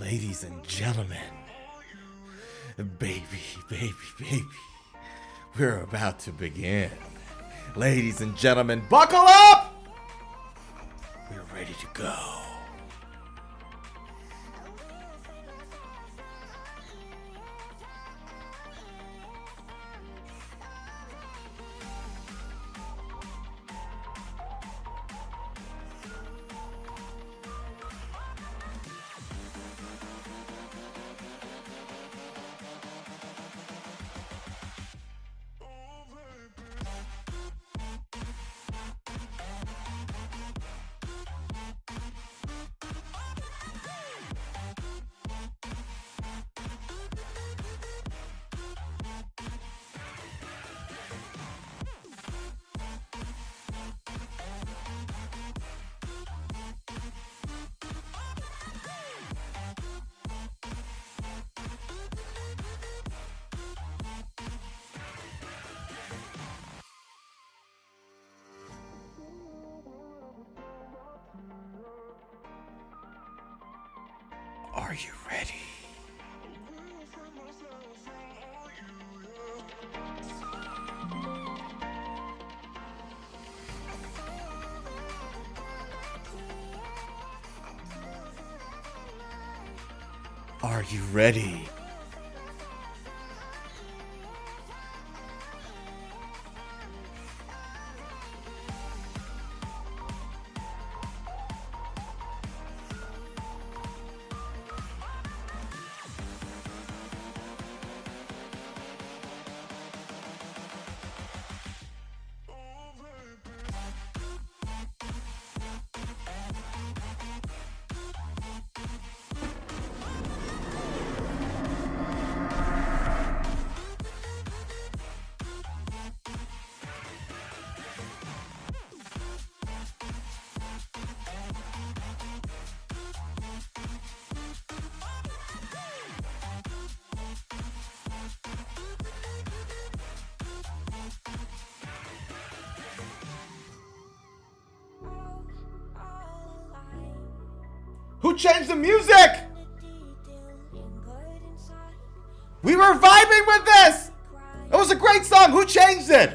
Ladies and gentlemen, baby, we're about to begin. Ladies and gentlemen, buckle up! We're ready to go. Are you ready? Are you ready? Who changed the music? We were vibing with this. It was a great song. Who changed it?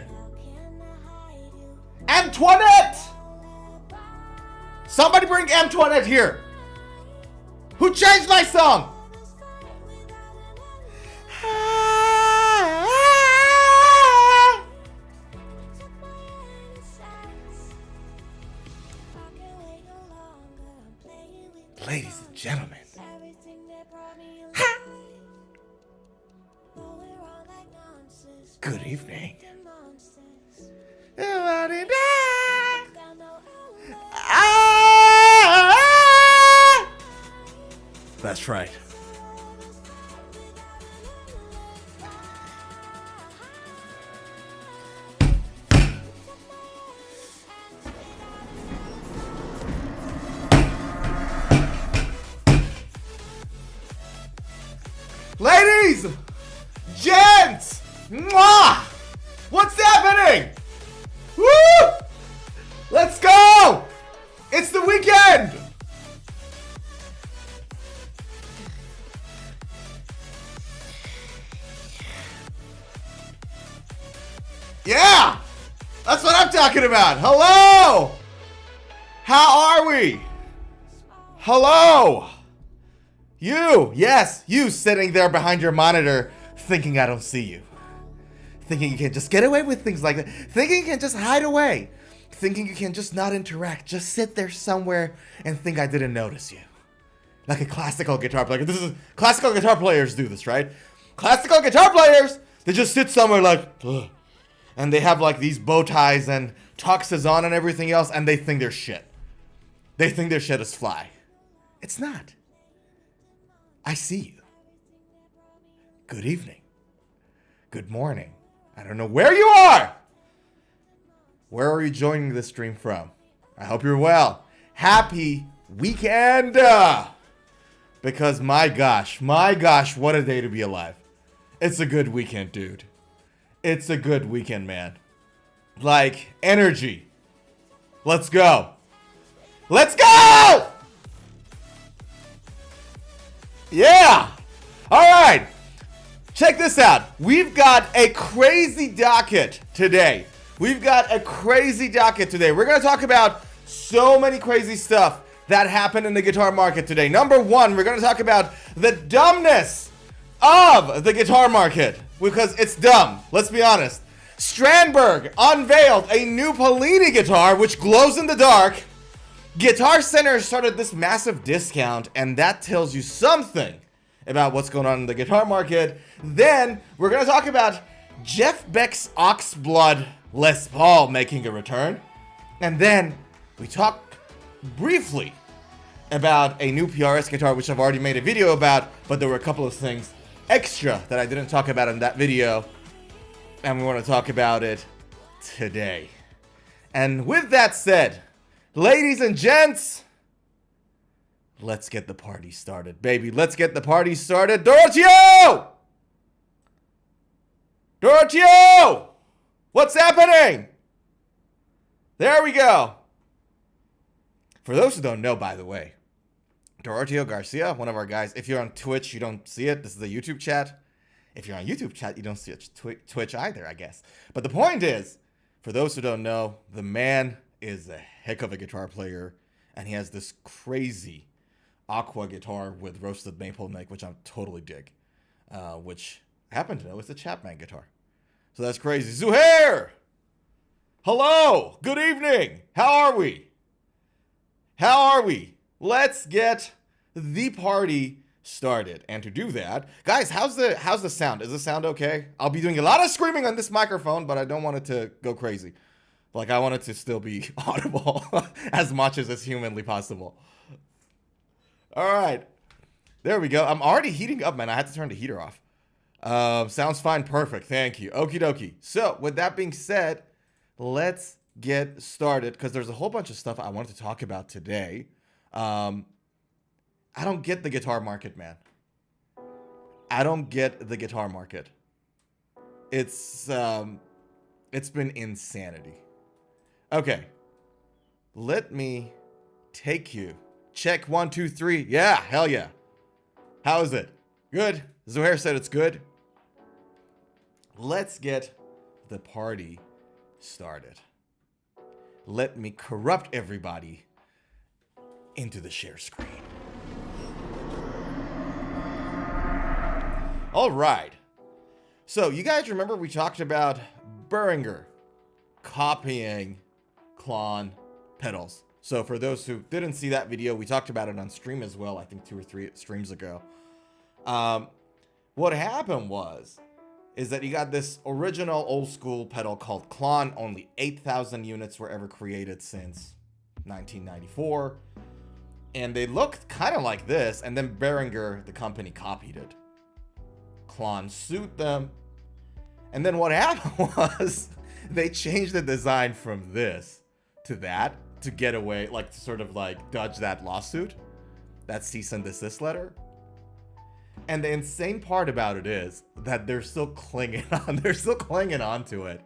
Antoinette. Somebody bring Antoinette here. Who changed my song? Ladies and gentlemen. Good evening. That's right. Ladies, gents, mwah! What's happening? Woo! Let's go! It's the weekend! Yeah! That's what I'm talking about. Hello! How are we? Hello! You, yes, you sitting there behind your monitor thinking I don't see you. Thinking you can just get away with things like that. Thinking you can just hide away. Thinking you can just not interact. Just sit there somewhere and think I didn't notice you. Like a classical guitar player. Classical guitar players do this, right? Classical guitar players, they just sit somewhere like, ugh. And they have like these bow ties and tuxes on and everything else, and they think they're shit. They think their shit is fly. It's not. I see you. Good evening. Good morning. I don't know where you are. Where are you joining this stream from? I hope you're well. Happy weekend. Because my gosh, what a day to be alive. It's a good weekend, dude. It's a good weekend, man. Like, energy. Let's go. Let's go! Yeah. All right. Check this out. We've got a crazy docket today. We're going to talk about so many crazy stuff that happened in the guitar market today. Number one, we're going to talk about the dumbness of the guitar market, because it's dumb. Let's be honest. Strandberg unveiled a new Plini guitar which glows in the dark. Guitar Center started this massive discount, and that tells you something about what's going on in the guitar market. Then we're going to talk about Jeff Beck's Oxblood Les Paul making a return. And then we talk briefly about a new PRS guitar, which I've already made a video about, but there were a couple of things extra that I didn't talk about in that video, and we want to talk about it today. And with that said, ladies and gents, let's get the party started, baby. Let's get the party started. Dorotio! What's happening? There we go. For those who don't know, by the way, Dorotio Garcia, one of our guys. If you're on Twitch, you don't see it. This is the YouTube chat. If you're on YouTube chat, you don't see it. Twitch either, I guess. But the point is, for those who don't know, the man is a heck of a guitar player, and he has this crazy aqua guitar with roasted maple neck, which I totally dig. Which I happen to know is a Chapman guitar. So that's crazy. Zuhair! Hello! Good evening! How are we? Let's get the party started. And to do that, guys, how's the sound? Is the sound okay? I'll be doing a lot of screaming on this microphone, but I don't want it to go crazy. Like, I want it to still be audible as much as it's humanly possible. All right. There we go. I'm already heating up, man. I had to turn the heater off. Sounds fine. Perfect. Thank you. Okie dokie. So, with that being said, let's get started, because there's a whole bunch of stuff I wanted to talk about today. I don't get the guitar market, man. I don't get the guitar market. It's been insanity. Okay. Let me take you. Check 1, 2, 3. Yeah, hell yeah. How is it? Good. Zuhair said it's good. Let's get the party started. Let me corrupt everybody into the share screen. All right. So you guys remember we talked about Behringer copying Klon pedals. So for those who didn't see that video, we talked about it on stream as well, I think 2 or 3 streams ago. What happened is that you got this original old school pedal called Klon. Only 8,000 units were ever created since 1994. And they looked kind of like this, and then Behringer, the company, copied it. Klon sued them. And then what happened was they changed the design from this to that to get away, like to sort of like dodge that lawsuit, that cease and desist letter. And the insane part about it is that they're still clinging on. They're still clinging on to it.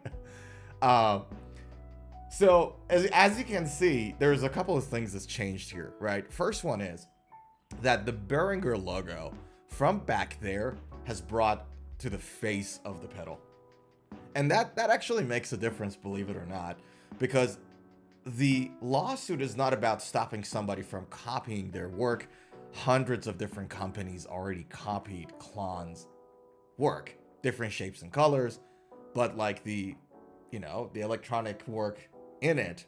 So as you can see, there's a couple of things that's changed here, right? First one is that the Behringer logo from back there has brought to the face of the pedal. And that actually makes a difference, believe it or not, because the lawsuit is not about stopping somebody from copying their work. Hundreds of different companies already copied Klon's work, different shapes and colors, but like the electronic work in it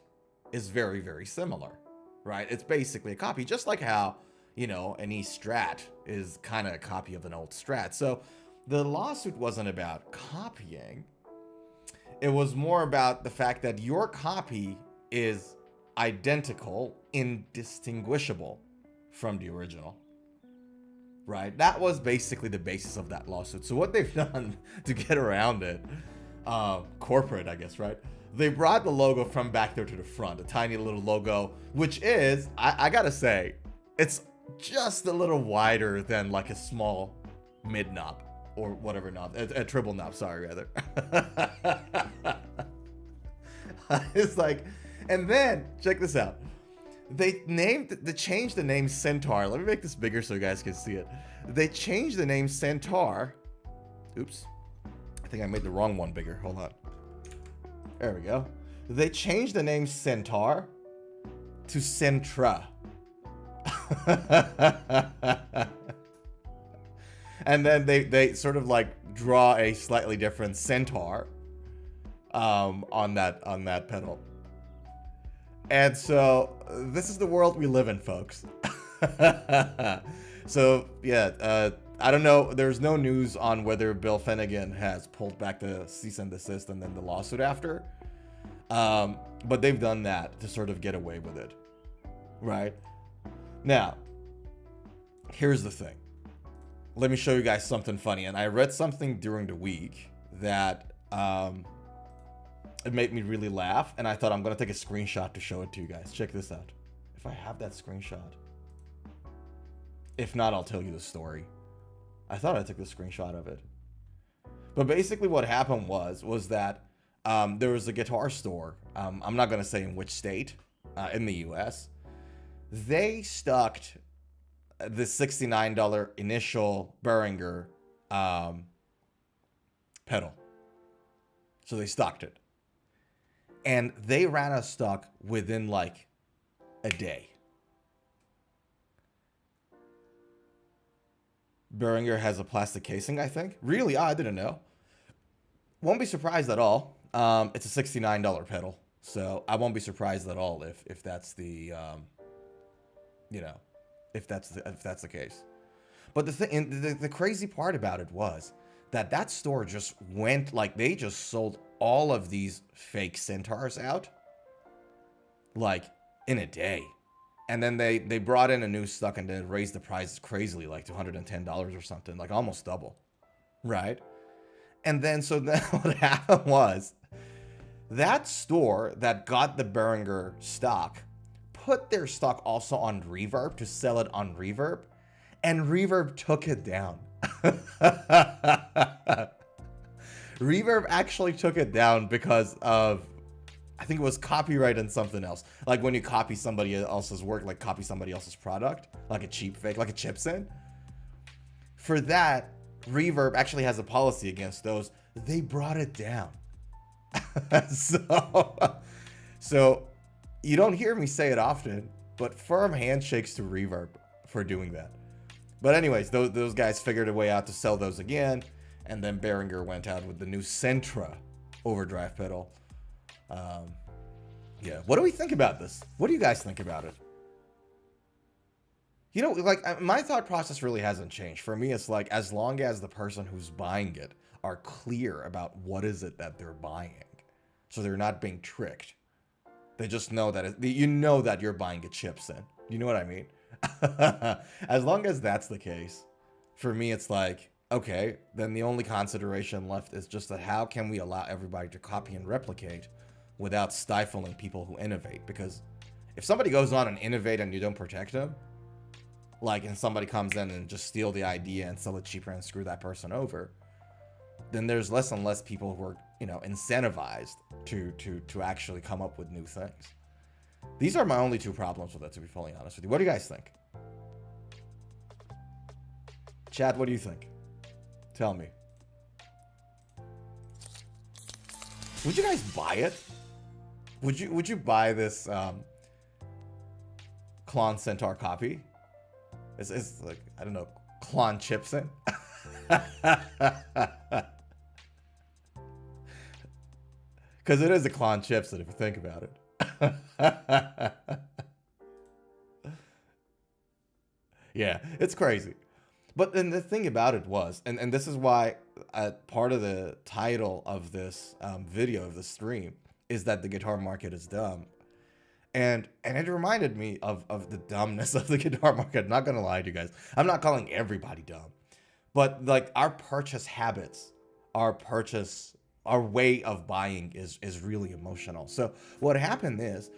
is very, very similar, right? It's basically a copy, just like how, an E Strat is kind of a copy of an old Strat. So the lawsuit wasn't about copying. It was more about the fact that your copy is identical, indistinguishable from the original, right? That was basically the basis of that lawsuit. So what they've done to get around it, corporate, I guess, right? They brought the logo from back there to the front, a tiny little logo, which is, I gotta say, it's just a little wider than like a small mid knob or whatever knob, a triple knob, sorry, rather. It's like, and then check this out. They changed the name Centaur. Let me make this bigger so you guys can see it. They changed the name Centaur. Oops. I think I made the wrong one bigger. Hold on. There we go. They changed the name Centaur to Centra. And then they sort of like draw a slightly different centaur on that pedal. And so this is the world we live in, folks. So yeah, I don't know. There's no news on whether Bill Finnegan has pulled back the cease and desist and then the lawsuit after. But they've done that to sort of get away with it, right? Now, here's the thing. Let me show you guys something funny. And I read something during the week that it made me really laugh. And I thought I'm going to take a screenshot to show it to you guys. Check this out. If I have that screenshot. If not, I'll tell you the story. I thought I took the screenshot of it. But basically what happened was that there was a guitar store. I'm not going to say in which state in the US. They stocked the $69 initial Behringer pedal. So they stocked it. And they ran out of stock within like a day. Behringer has a plastic casing, I think. Really? I didn't know. Won't be surprised at all. It's a $69 pedal. So I won't be surprised at all if that's the if that's the case. But the crazy part about it was that store just went, like, they just sold all of these fake Centaurs out like in a day. And then they brought in a new stock and then raised the prices crazily, like $210 or something, like almost double, right? And then so then what happened was that store that got the Behringer stock put their stock also on Reverb to sell it on Reverb, and Reverb took it down. Reverb actually took it down because of, I think it was copyright and something else. Like when you copy somebody else's work, like copy somebody else's product, like a cheap fake, like a chipset. For that, Reverb actually has a policy against those. They brought it down. So you don't hear me say it often, but firm handshakes to Reverb for doing that. But anyways, those guys figured a way out to sell those again, and then Behringer went out with the new Centra overdrive pedal. Yeah, what do we think about this? What do you guys think about it? You know, like, my thought process really hasn't changed. For me, it's like, as long as the person who's buying it are clear about what is it that they're buying, so they're not being tricked. They just know that you know that you're buying a chipset. You know what I mean? As long as that's the case, for me, it's like, okay, then the only consideration left is just that how can we allow everybody to copy and replicate without stifling people who innovate? Because if somebody goes on and innovate and you don't protect them, like, and somebody comes in and just steal the idea and sell it cheaper and screw that person over, then there's less and less people who are, you know, incentivized to actually come up with new things. These are my only two problems with it, to be fully honest with you. What do you guys think? Chat, what do you think? Tell me. Would you guys buy it? Would you buy this Klon Centaur copy? It's like, I don't know, Klon Chipson? Because it is a Klon chipset if you think about it. Yeah, it's crazy. But then the thing about it was, and this is why part of the title of this video, of the stream, is that the guitar market is dumb. And it reminded me of the dumbness of the guitar market. I'm not going to lie to you guys. I'm not calling everybody dumb. But like, our purchase habits, our way of buying is really emotional. So what happened is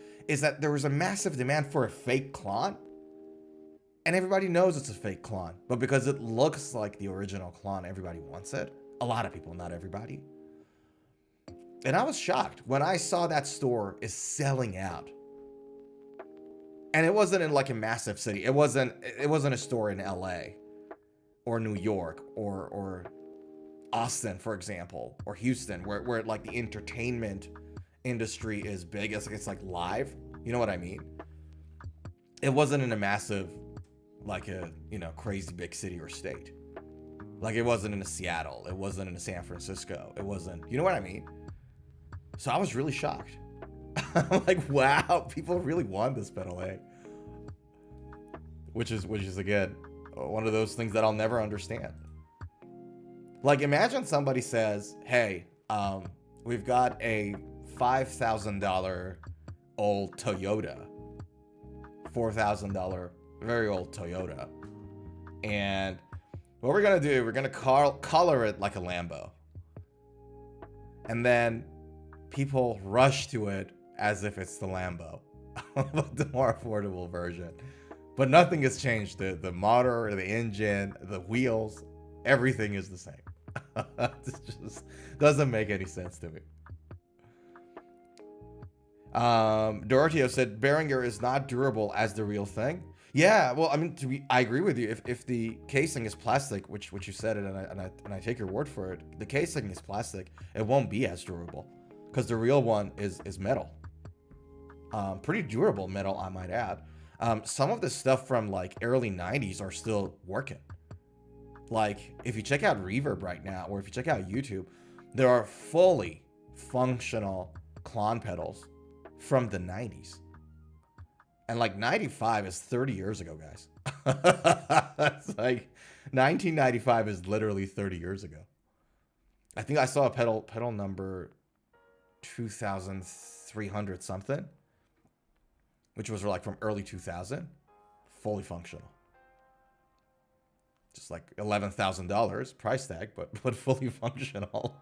that there was a massive demand for a fake Klon. And everybody knows it's a fake Klon. But because it looks like the original Klon, everybody wants it. A lot of people, not everybody. And I was shocked when I saw that store is selling out. And it wasn't in like a massive city. It wasn't a store in LA or New York or Austin, for example, or Houston, where like the entertainment industry is big. It's like live. You know what I mean? It wasn't in a massive, like a, you know, crazy big city or state. Like it wasn't in a Seattle. It wasn't in a San Francisco. It wasn't, you know what I mean? So I was really shocked. I'm like, wow, people really want this pedal A. Which is again, one of those things that I'll never understand. Like imagine somebody says, hey, we've got a $5,000 old Toyota, $4,000 very old Toyota, and what we're gonna do, we're gonna color it like a Lambo, and then people rush to it as if it's the Lambo, the more affordable version. But nothing has changed. The motor, the engine, the wheels, everything is the same. It just doesn't make any sense to me. Dorothy said Behringer is not durable as the real thing. Yeah, well, I mean, I agree with you. If the casing is plastic, which you said it, and I take your word for it, the casing is plastic, it won't be as durable, because the real one is metal. Pretty durable metal, I might add. Some of the stuff from like early 90s are still working. Like if you check out Reverb right now, or if you check out YouTube, there are fully functional Klon pedals from the 90s. And like 95 is 30 years ago, guys. That's like 1995 is literally 30 years ago. I think I saw a pedal number 2300 something, which was like from early 2000, fully functional. Just like $11,000 price tag, but fully functional.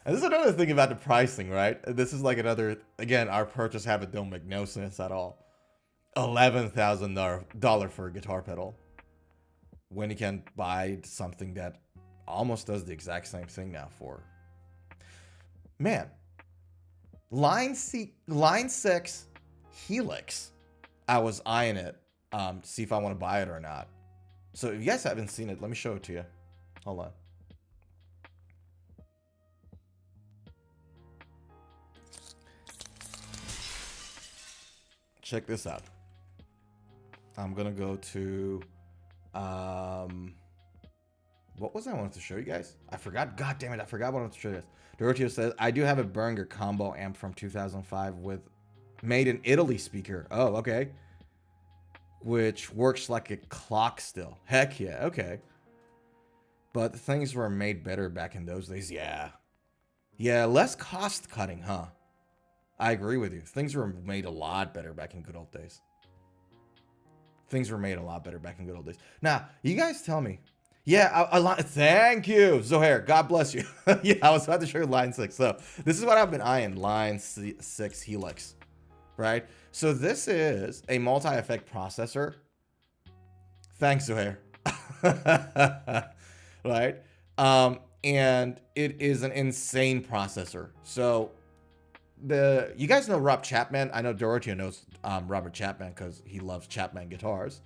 And this is another thing about the pricing, right? This is like another, again, our purchase habit don't make no sense at all. $11,000 for a guitar pedal, when you can buy something that almost does the exact same thing now for, man, line 6 Helix. I was eyeing it to see if I want to buy it or not. So if you guys haven't seen it, let me show it to you. Hold on. Check this out. I'm gonna go to what was I wanted to show you guys? I forgot. God damn it, I forgot what I wanted to show you guys. Dorothy says, I do have a Behringer combo amp from 2005 with made in Italy speaker. Oh, okay. Which works like a clock still. Heck yeah, okay. But things were made better back in those days. Yeah. Yeah, less cost cutting, huh? I agree with you. Things were made a lot better back in good old days. Things were made a lot better back in good old days. Now, you guys tell me. Yeah, thank you, Zohair. God bless you. Yeah, I was about to show you line 6. So this is what I've been eyeing, line 6 Helix, right? So this is a multi-effect processor. Thanks, Zohair. Right? And it is an insane processor. So you guys know Rob Chapman. I know Dorothea knows Robert Chapman because he loves Chapman guitars.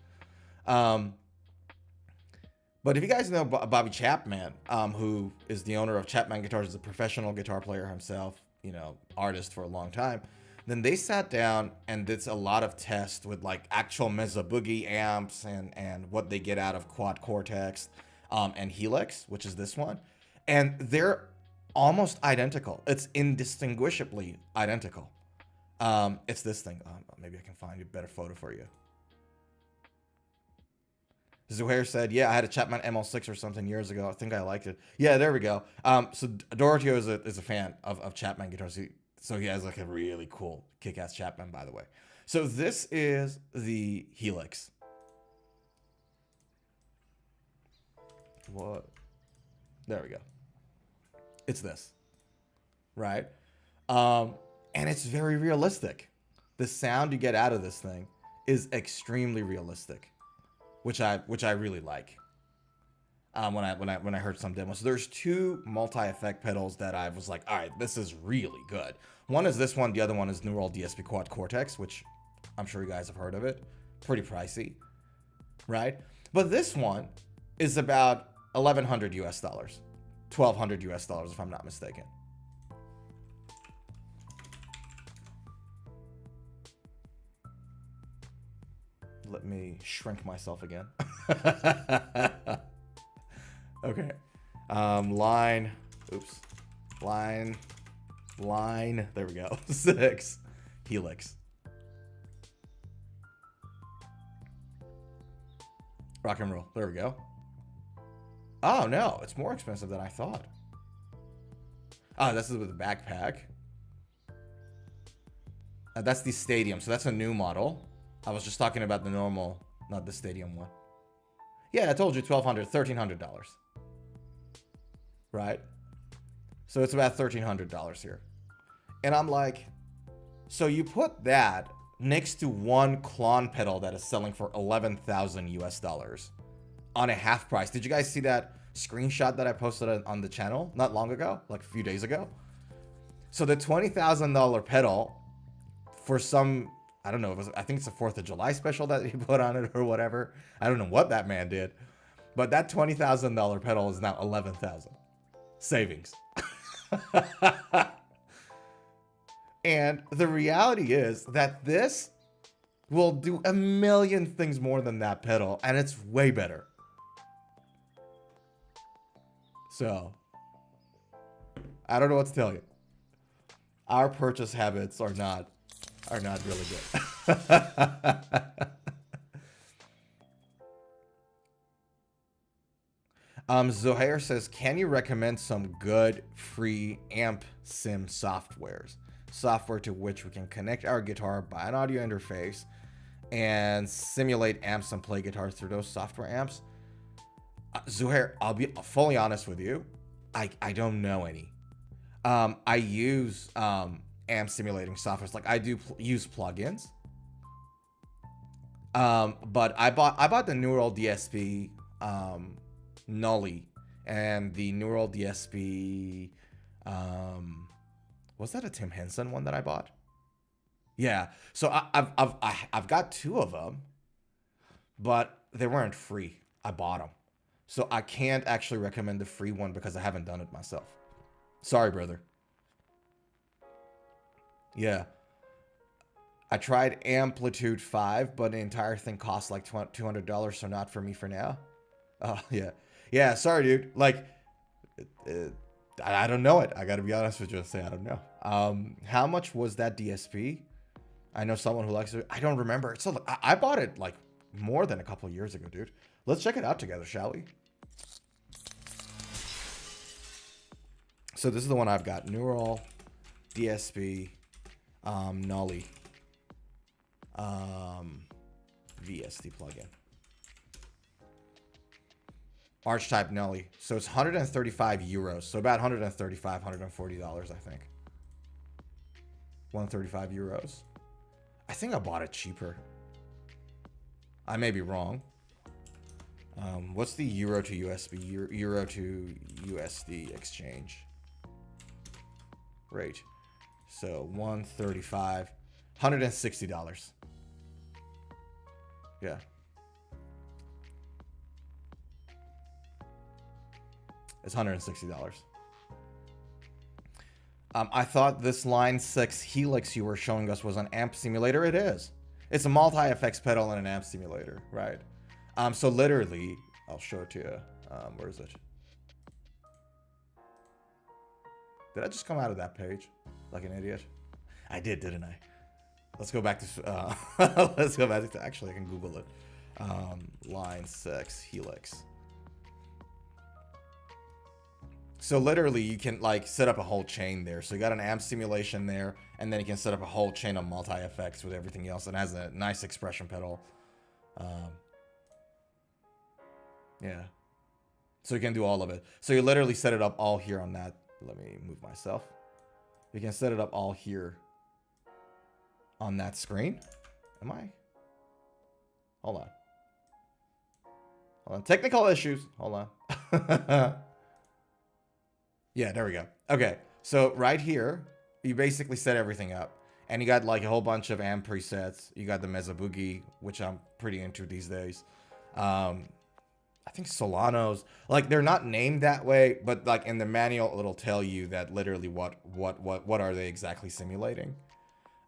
But if you guys know Bobby Chapman, who is the owner of Chapman Guitars, is a professional guitar player himself, you know, artist for a long time, then they sat down and did a lot of tests with like actual Mesa Boogie amps and what they get out of Quad Cortex and Helix, which is this one. And they're almost identical. It's indistinguishably identical. It's this thing. Maybe I can find a better photo for you. Zuhair said, yeah, I had a Chapman ML6 or something years ago. I think I liked it. Yeah, there we go. So Dorothy is a fan of Chapman guitars. So he has like a really cool kick-ass Chapman, by the way. So this is the Helix. What? There we go. It's this, right? And it's very realistic. The sound you get out of this thing is extremely realistic, which I really like. when I heard some demos. So there's two multi-effect pedals that I was like, all right, this is really good. One is this one. The other one is Neural DSP Quad Cortex, which I'm sure you guys have heard of it. Pretty pricey, right? But this one is about $1,100 US, $1,200 US if I'm not mistaken. Let me shrink myself again. Okay. Line. Oops. Line. There we go. 6. Helix. Rock and roll. There we go. Oh, no. It's more expensive than I thought. Oh, this is with a backpack. That's the Stadium. So that's a new model. I was just talking about the normal, not the Stadium one. Yeah, I told you $1,200, $1,300. Right? So it's about $1,300 here. And I'm like, so you put that next to one Klon pedal that is selling for $11,000 US on a half price. Did you guys see that screenshot that I posted on the channel not long ago, like a few days ago? So the $20,000 pedal for some, I don't know, I think it's a 4th of July special that he put on it or whatever. I don't know what that man did. But that $20,000 pedal is now $11,000 savings. And the reality is that this will do a million things more than that pedal, and it's way better. So, I don't know what to tell you. Our purchase habits are not really good. Zohair says, can you recommend some good free amp sim softwares? Software to which we can connect our guitar by an audio interface and simulate amps and play guitar through those software amps. Zohair, I'll be fully honest with you. I don't know any. I use amp simulating softwares. Like I do use plugins. But I bought the Neural DSP Nully and the Neural DSP was that a Tim Henson one that I bought? Yeah. So I've got two of them, but they weren't free. I bought them. So I can't actually recommend the free one because I haven't done it myself. Sorry, brother. Yeah. I tried Amplitude 5, but the entire thing costs like $200, so not for me for now. Oh, yeah. Yeah, sorry, dude. Like, I don't know it. I gotta be honest with you and say I don't know. How much was that DSP? I know someone who likes it. I don't remember. So I bought it like more than a couple of years ago, dude. Let's check it out together, shall we? So this is the one I've got. Neural DSP Nully VST plugin. Archetype Nully. So it's 135 euros. So about 135, $140, I think. 135 euros. I think I bought it cheaper. I may be wrong. What's the euro to USB, euro to USD exchange rate? So 135, $160. Yeah. It's $160. I thought this Line 6 Helix you were showing us was an amp simulator. It is. It's a multi-effects pedal and an amp simulator, right? So literally, I'll show it to you. Where is it? Did I just come out of that page like an idiot? I did, didn't I? Let's go back to, let's go back to, actually I can Google it. Line 6 Helix. So literally you can like set up a whole chain there. So you got an amp simulation there, and then you can set up a whole chain of multi-effects with everything else, and has a nice expression pedal. Yeah. So you can do all of it. So you literally set it up all here on that. Let me move myself. You can set it up all here on that screen. Am I? Hold on. Hold on. Technical issues. Hold on. Yeah, there we go. Okay, so right here, you basically set everything up. And you got like a whole bunch of amp presets. You got the Mesa Boogie, which I'm pretty into these days. I think Solanos, like they're not named that way, but like in the manual, it'll tell you that literally what are they exactly simulating.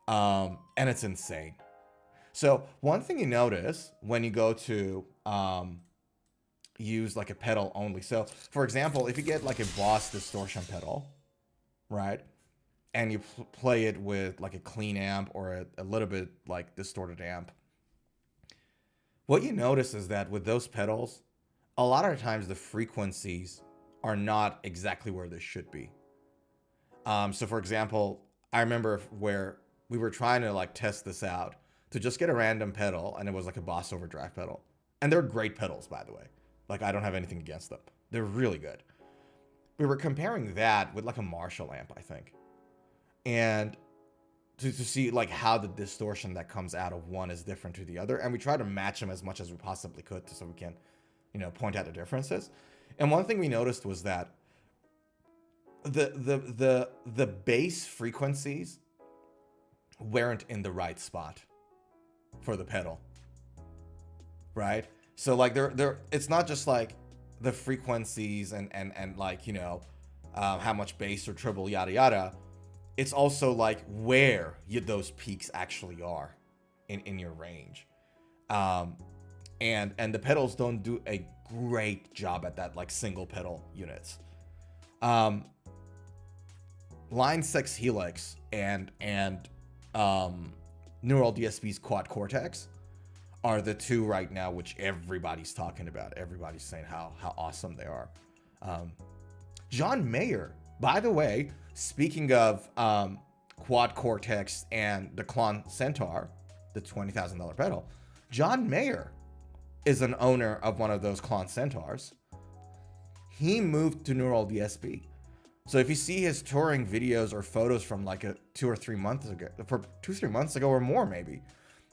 And it's insane. So one thing you notice when you go to use like a pedal only. So for example, if you get like a Boss distortion pedal, right? And you play it with like a clean amp or a little bit like distorted amp. What you notice is that with those pedals, a lot of times the frequencies are not exactly where they should be. So for example, I remember where we were trying to like test this out to just get a random pedal, and it was like a Boss Overdrive pedal. And they're great pedals, by the way. Like I don't have anything against them. They're really good. We were comparing that with like a Marshall amp, I think. And to see like how the distortion that comes out of one is different to the other. And we try to match them as much as we possibly could so we can, you know, point out the differences. And one thing we noticed was that the bass frequencies weren't in the right spot for the pedal, right? So like they're it's not just like the frequencies and like, you know, how much bass or treble, yada yada. It's also like where those peaks actually are in your range. And the pedals don't do a great job at that, like single pedal units. Line 6 Helix and Neural DSP's Quad Cortex are the two right now which everybody's talking about. Everybody's saying how awesome they are. John Mayer, by the way, speaking of Quad Cortex and the Klon Centaur, the $20,000 pedal, John Mayer is an owner of one of those Klon Centaurs. He moved to Neural DSP. So if you see his touring videos or photos from like 2 or 3 months ago, for 2-3 months ago or more maybe,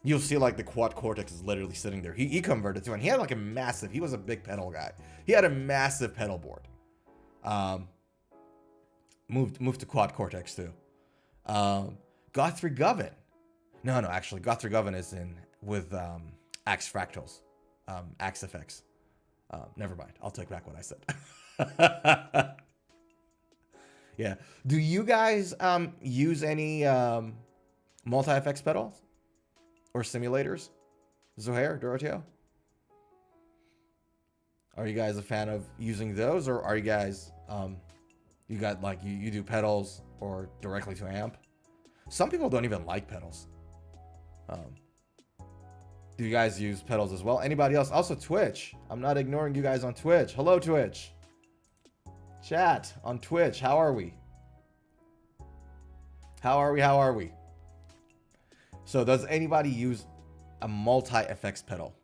you'll see like the Quad Cortex is literally sitting there. He converted to it. And he had like a massive, he was a big pedal guy. He had a massive pedal board. Moved to Quad Cortex too. Guthrie Govan. No, actually Guthrie Govan is in with Axe Fractals. Axe FX. Never mind. I'll take back what I said. Yeah. Do you guys use any multi-effects pedals or simulators? Zohair, Doroteo? Are you guys a fan of using those, or are you guys you got like you do pedals or directly to amp? Some people don't even like pedals. Do you guys use pedals as well? Anybody else? Also Twitch. I'm not ignoring you guys on Twitch. Hello, Twitch. Chat on Twitch. How are we? How are we? So does anybody use a multi-effects pedal?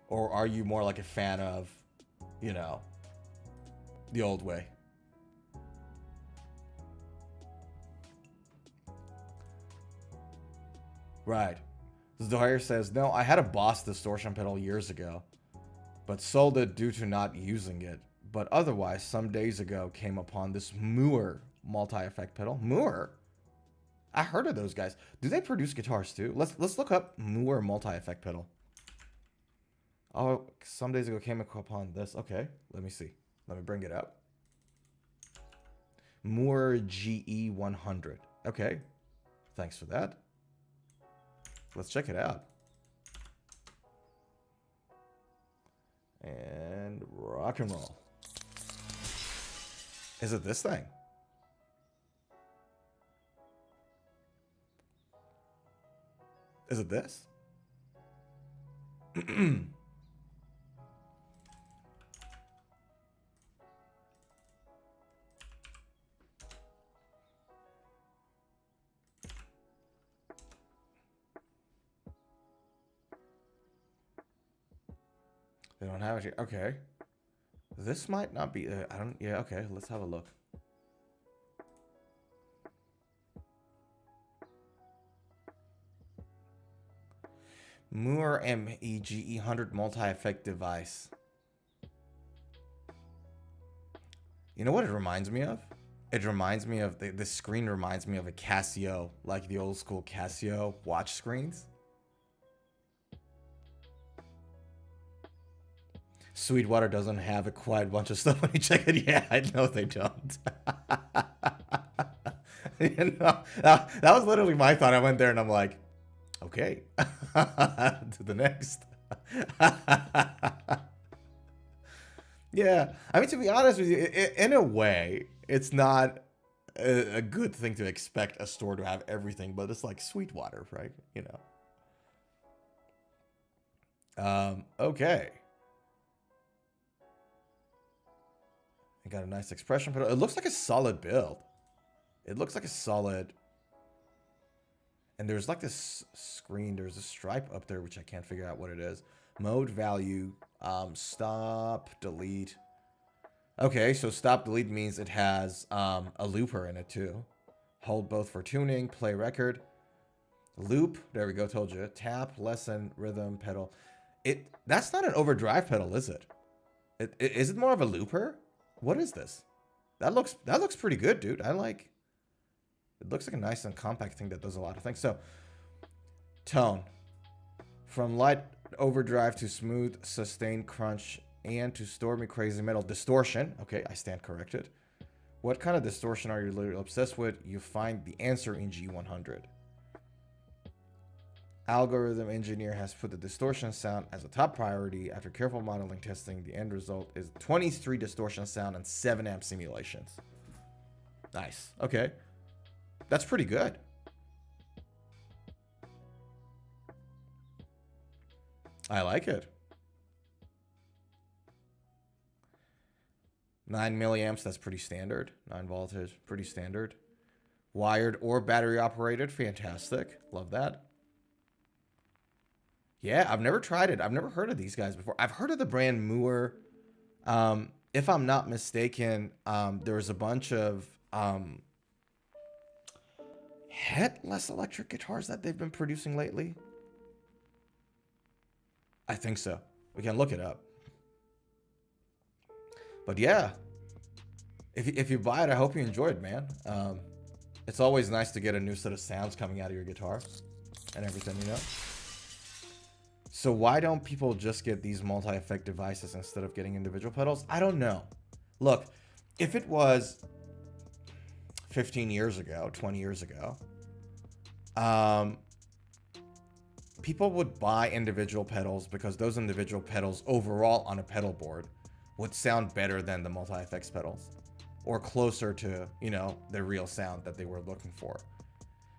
Or are you more like a fan of, you know, the old way? Right. Zohair says, no, I had a Boss distortion pedal years ago, but sold it due to not using it. But otherwise, some days ago, came upon this Moore multi-effect pedal. Moore? I heard of those guys. Do they produce guitars too? Let's look up Moore multi-effect pedal. Oh, some days ago came upon this. Okay, let me see. Let me bring it up. Moore GE100. Okay, thanks for that. Let's check it out. And rock and roll. Is it this thing? Is it this? They don't have it here. Okay. This might not be... I don't... Yeah, okay. Let's have a look. Moore MEGE 100 multi-effect device. You know what it reminds me of? It reminds me of, the screen reminds me of a Casio, like the old school Casio watch screens. Sweetwater doesn't have a quite bunch of stuff when you check it. Yeah, I know they don't. You know, that was literally my thought. I went there and I'm like, okay, to the next. Yeah, I mean, to be honest with you, in a way, it's not a good thing to expect a store to have everything, but it's like Sweetwater, right? You know. Okay. I got a nice expression pedal. It looks like a solid build. It looks like a solid. And there's like this screen. There's a stripe up there, which I can't figure out what it is. Mode value. Stop, delete. Okay, so stop, delete means it has a looper in it too. Hold both for tuning, play record. Loop, there we go, told you. Tap, lesson, rhythm, pedal. That's not an overdrive pedal, is it? Is it more of a looper? What is this? That looks pretty good, dude. I like. It looks like a nice and compact thing that does a lot of things. So, tone. From light overdrive to smooth, sustained crunch, and to stormy crazy metal. Distortion. Okay, I stand corrected. What kind of distortion are you literally obsessed with? You find the answer in G100. Algorithm engineer has put the distortion sound as a top priority. After careful modeling testing, the end result is 23 distortion sound and 7 amp simulations. Nice. Okay. That's pretty good. I like it. 9 milliamps, that's pretty standard. 9 voltage, pretty standard. Wired or battery operated, fantastic. Love that. Yeah, I've never tried it. I've never heard of these guys before. I've heard of the brand Moore. If I'm not mistaken, there's a bunch of headless electric guitars that they've been producing lately. I think so. We can look it up. But yeah, if you buy it, I hope you enjoy it, man. It's always nice to get a new set of sounds coming out of your guitar and everything, you know? So why don't people just get these multi-effect devices instead of getting individual pedals? I don't know. Look, if it was 15 years ago, 20 years ago, people would buy individual pedals because those individual pedals overall on a pedal board would sound better than the multi-effects pedals or closer to, you know, the real sound that they were looking for.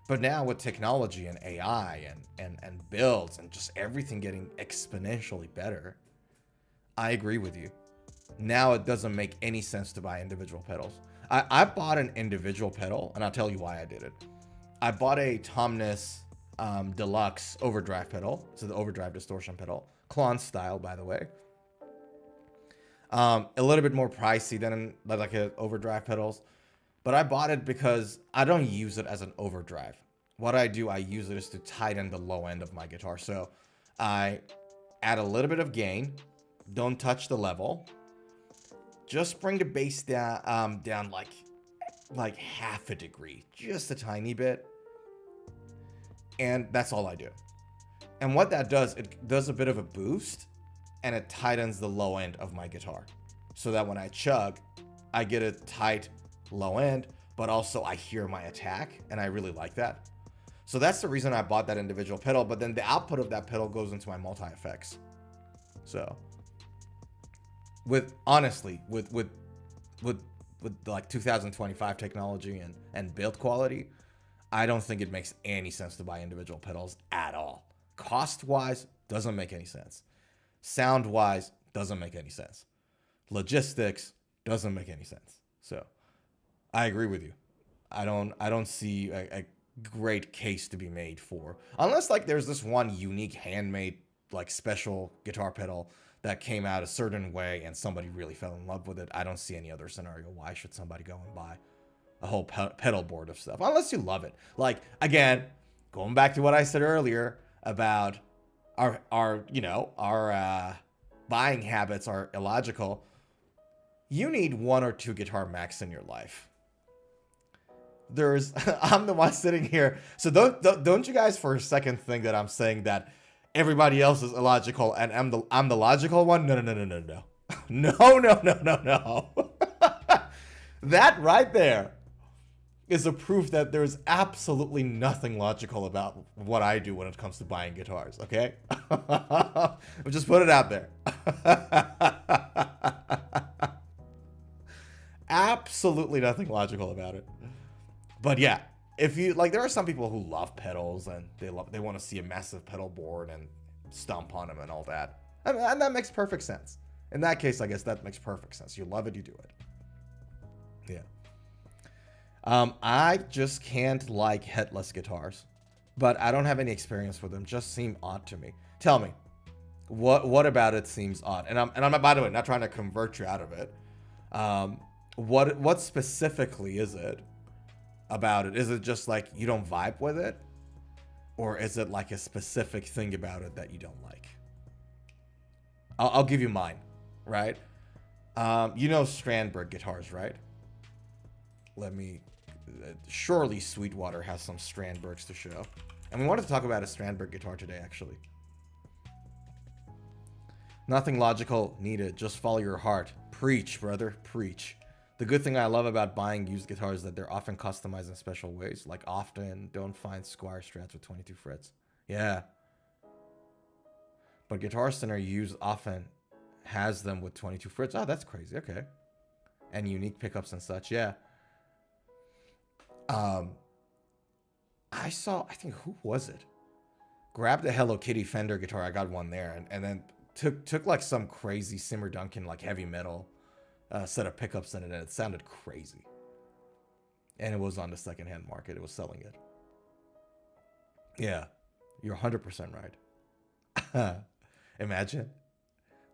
But now with technology and AI and builds and just everything getting exponentially better, I agree with you. Now it doesn't make any sense to buy individual pedals. I bought an individual pedal, and I'll tell you why I did it. I bought a Dumbness Deluxe overdrive pedal. So the overdrive distortion pedal. Klon style, by the way. A little bit more pricey than like a overdrive pedals. But I bought it because I don't use it as an overdrive. What I do, I use it is to tighten the low end of my guitar. So I add a little bit of gain. Don't touch the level. Just bring the bass down, like half a degree. Just a tiny bit. And that's all I do. And what that does, it does a bit of a boost. And it tightens the low end of my guitar. So that when I chug, I get a tight low end, but also I hear my attack, and I really like that. So that's the reason I bought that individual pedal, but then the output of that pedal goes into my multi-effects. So with like 2025 technology and build quality, I don't think it makes any sense to buy individual pedals at all. Cost wise, doesn't make any sense. Sound wise, doesn't make any sense. Logistics doesn't make any sense. So I agree with you. I don't see a great case to be made for, unless like there's this one unique handmade like special guitar pedal that came out a certain way and somebody really fell in love with it. I don't see any other scenario. Why should somebody go and buy a whole pedal board of stuff unless you love it? Like, again, going back to what I said earlier about our buying habits are illogical. you need 1 or 2 guitar max in your life. There's, I'm the one sitting here. So don't you guys for a second think that I'm saying that everybody else is illogical and I'm the logical one? No. No. That right there is a proof that there's absolutely nothing logical about what I do when it comes to buying guitars, okay? I'll just put it out there. Absolutely nothing logical about it. But yeah, if you like, there are some people who love pedals and they want to see a massive pedal board and stomp on them and all that. And that makes perfect sense. In that case, I guess that makes perfect sense. You love it, you do it. Yeah. I just can't like headless guitars, but I don't have any experience with them. Just seem odd to me. Tell me, what about it seems odd? And I'm by the way not trying to convert you out of it. What specifically is it about it? Is it just like you don't vibe with it, or is it like a specific thing about it that you don't like? I'll give you mine, right? You know Strandberg guitars, right? Surely Sweetwater has some Strandbergs to show. And we wanted to talk about a Strandberg guitar today, actually. Nothing logical needed. Just follow your heart. Preach, brother. Preach. The good thing I love about buying used guitars is that they're often customized in special ways. Like often don't find Squire Strats with 22 frets. Yeah. But Guitar Center used often has them with 22 frets. Oh, that's crazy. Okay. And unique pickups and such. Yeah. I think, who was it? Grabbed a Hello Kitty Fender guitar. I got one there. And then took like some crazy Simmer Duncan, like heavy metal set of pickups in it. And it sounded crazy. And it was on the secondhand market. It was selling it. Yeah. You're 100% right. Imagine.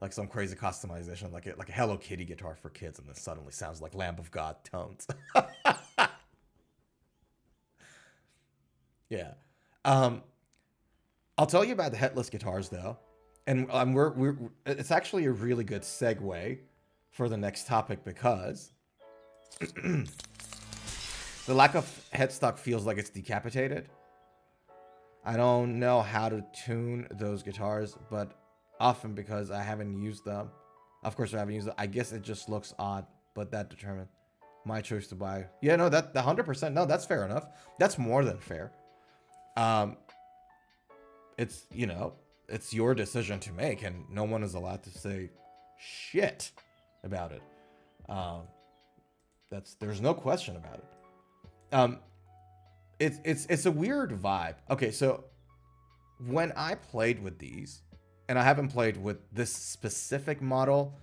Like some crazy customization. Like a Hello Kitty guitar for kids. And then suddenly sounds like Lamb of God tones. Yeah. I'll tell you about the headless guitars though. And it's actually a really good segue for the next topic because the lack of headstock feels like it's decapitated. I don't know how to tune those guitars, but often because I haven't used them. Of course I haven't used them. I guess it just looks odd, but that determined my choice to buy. Yeah, no, that 100%. No, that's fair enough. That's more than fair. It's, you know, it's your decision to make and no one is allowed to say shit about it. There's no question about it. It's a weird vibe. Okay, so when I played with these, and I haven't played with this specific model,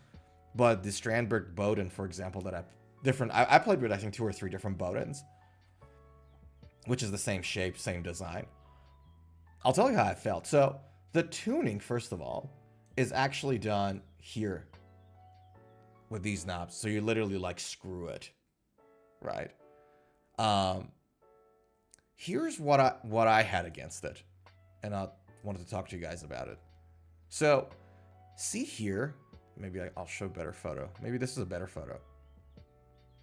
but the Strandberg Boden, for example, that I played with, I think 2 or 3 different Bodens, which is the same shape, same design. I'll tell you how I felt. So the tuning, first of all, is actually done here with these knobs. So you literally like screw it, right? Here's what I had against it, and I wanted to talk to you guys about it. So see here, maybe I'll show a better photo. Maybe this is a better photo.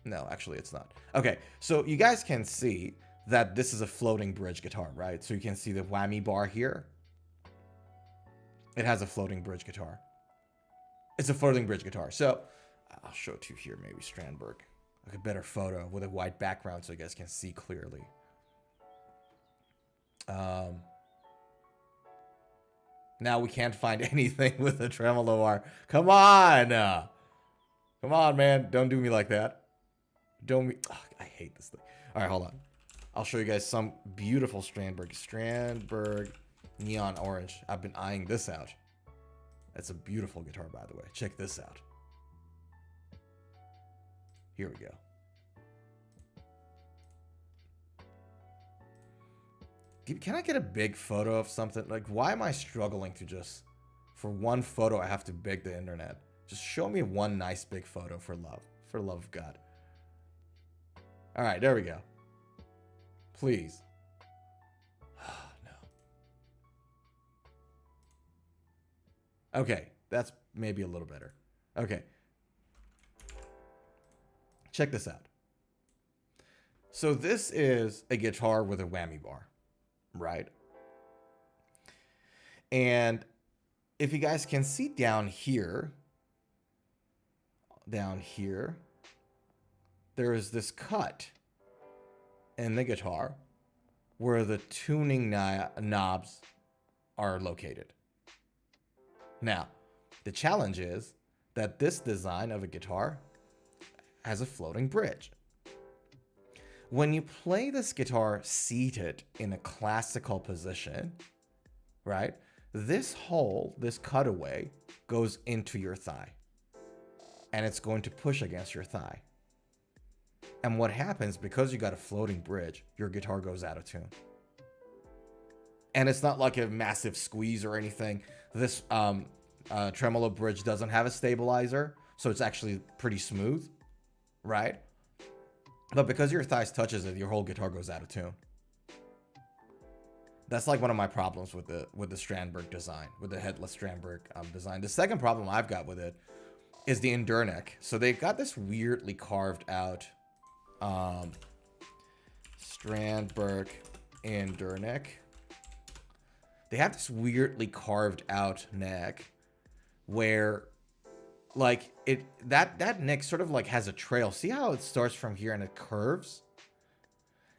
No, actually it's not. Okay, so you guys can see that this is a floating bridge guitar, right? So you can see the whammy bar here. It has a floating bridge guitar. It's a floating bridge guitar. So I'll show it to you here, maybe Strandberg. Like a better photo with a white background so you guys can see clearly. Now we can't find anything with a tremolo bar. Come on! Come on, man. Don't do me like that. I hate this thing. All right, hold on. I'll show you guys some beautiful Strandberg neon orange. I've been eyeing this out. That's a beautiful guitar, by the way. Check this out. Here we go. Can I get a big photo of something? Like, why am I struggling to just... For one photo, I have to beg the internet. Just show me one nice big photo for love. For the love of God. Alright, there we go. Please. No. Okay, that's maybe a little better. Okay. check this out. So this is a guitar with a whammy bar, right? And if you guys can see down here, there is this cut in the guitar where the tuning knobs are located. Now, the challenge is that this design of a guitar has a floating bridge. When you play this guitar seated in a classical position, right, this hole, this cutaway, goes into your thigh. And it's going to push against your thigh. And what happens, because you got a floating bridge, your guitar goes out of tune. And it's not like a massive squeeze or anything. This tremolo bridge doesn't have a stabilizer, so it's actually pretty smooth, right? But because your thighs touches it, your whole guitar goes out of tune. That's like one of my problems with the Strandberg design, with the headless Strandberg design. The second problem I've got with it is the endure neck. So they've got this weirdly carved out Strandberg endure neck. They have this weirdly carved out neck where like that neck sort of like has a trail. See how it starts from here and it curves?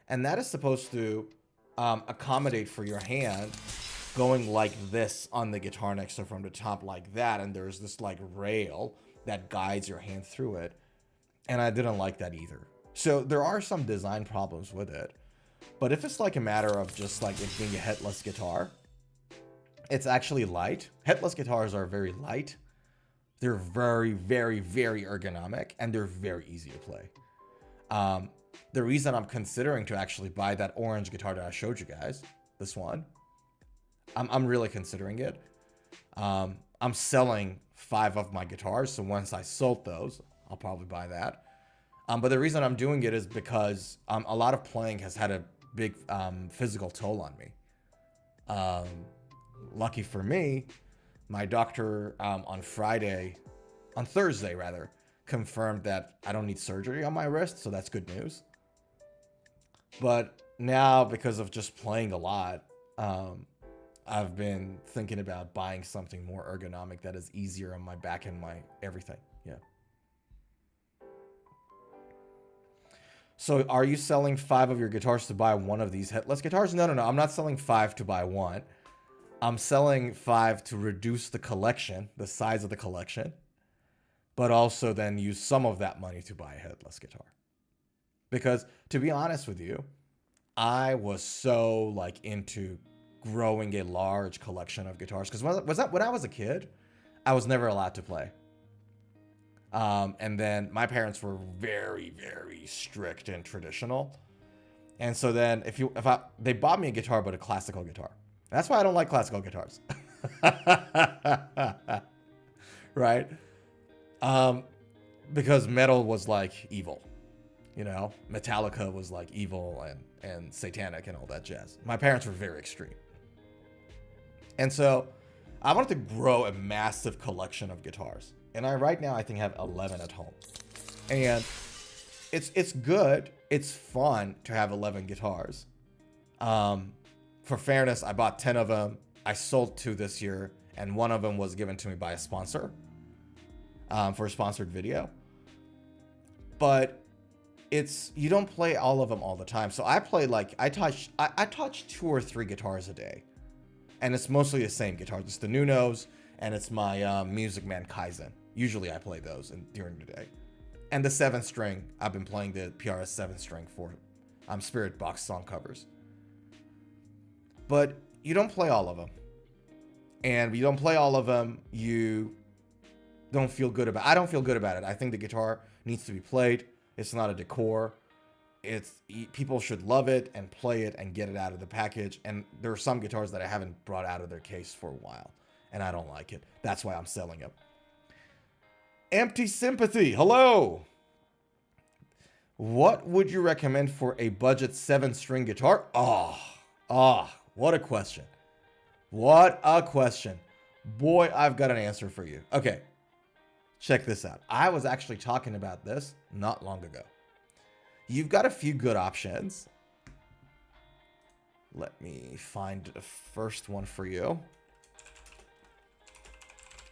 And that is supposed to accommodate for your hand going like this on the guitar neck. So from the top like that, and there's this like rail that guides your hand through it. And I didn't like that either. So there are some design problems with it. But if it's like a matter of just like it being a headless guitar, it's actually light. Headless guitars are very light. They're very, very, very ergonomic, and they're very easy to play. The reason I'm considering to actually buy that orange guitar that I showed you guys, this one, I'm really considering it. I'm selling 5 of my guitars, so once I sold those, I'll probably buy that. But the reason I'm doing it is because a lot of playing has had a big physical toll on me. Lucky for me, my doctor on Thursday rather, confirmed that I don't need surgery on my wrist, so that's good news. But now, because of just playing a lot, I've been thinking about buying something more ergonomic that is easier on my back and my everything. Yeah. So are you selling 5 of your guitars to buy one of these headless guitars? No. I'm not selling 5 to buy one. I'm selling 5 to reduce the collection, the size of the collection, but also then use some of that money to buy a headless guitar. Because to be honest with you, I was so like into growing a large collection of guitars. Because when I was a kid, I was never allowed to play. And then my parents were very, very strict and traditional. And so then they bought me a guitar, but a classical guitar. That's why I don't like classical guitars. Right? Because metal was like evil. You know, Metallica was like evil and satanic and all that jazz. My parents were very extreme. And so I wanted to grow a massive collection of guitars. And right now I think I have 11 at home. And it's good. It's fun to have 11 guitars. For fairness, I bought 10 of them. I sold 2 this year, and one of them was given to me by a sponsor for a sponsored video. But you don't play all of them all the time. So I play like I touch 2 or 3 guitars a day, and it's mostly the same guitars. It's the Nunos, and it's my Music Man Kaizen. Usually I play those during the day, and the 7-string. I've been playing the PRS 7-string for Spirit Box song covers. But you don't play all of them. And when you don't play all of them, you don't feel good about it. I don't feel good about it. I think the guitar needs to be played. It's not a decor. People should love it and play it and get it out of the package. And there are some guitars that I haven't brought out of their case for a while, and I don't like it. That's why I'm selling them. Empty Sympathy. Hello. What would you recommend for a budget 7-string guitar? What a question. What a question. Boy, I've got an answer for you. Okay. check this out. I was actually talking about this not long ago. You've got a few good options. Let me find the first one for you.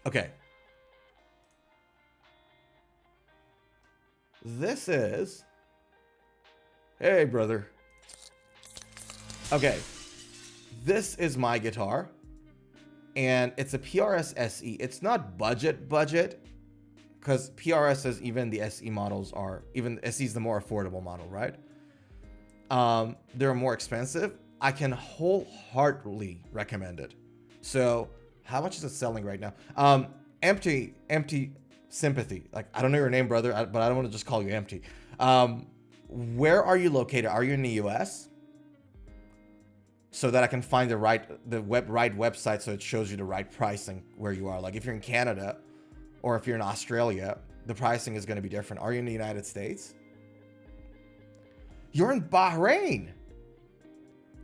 Okay. This is... Hey, brother. Okay. This is my guitar. And it's a PRS SE. It's not budget, because PRS says even the SE models are... Even SE is the more affordable model, right? They're more expensive. I can wholeheartedly recommend it. So, how much is it selling right now? Empty Sympathy. Like, I don't know your name, brother, but I don't want to just call you Empty. Where are you located? Are you in the US? So that I can find the right website so it shows you the right pricing where you are. Like, if you're in Canada or if you're in Australia, the pricing is going to be different. Are you in the United States? You're in Bahrain.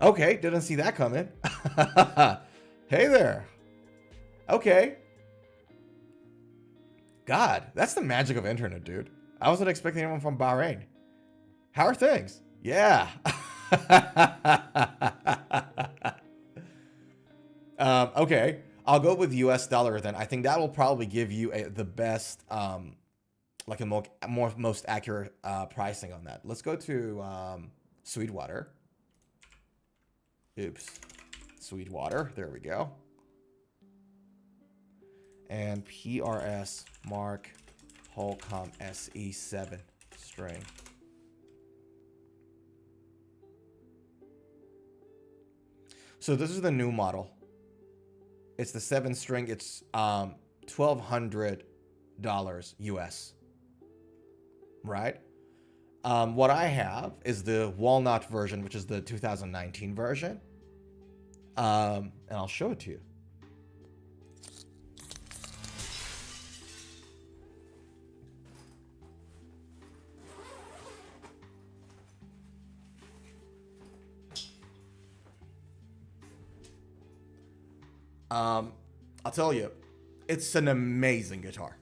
Okay, didn't see that coming. Hey there. Okay. God, that's the magic of internet, dude. I wasn't expecting anyone from Bahrain. How are things? Yeah. Okay, I'll go with US dollar then. I think that will probably give you the best, like a most accurate pricing on that. Let's go to Sweetwater. Oops. Sweetwater. There we go. And PRS Mark Holcomb SE7 string. So this is the new model. It's the 7 string. It's $1,200 US. Right? What I have is the walnut version, which is the 2019 version. And I'll show it to you. I'll tell you, it's an amazing guitar.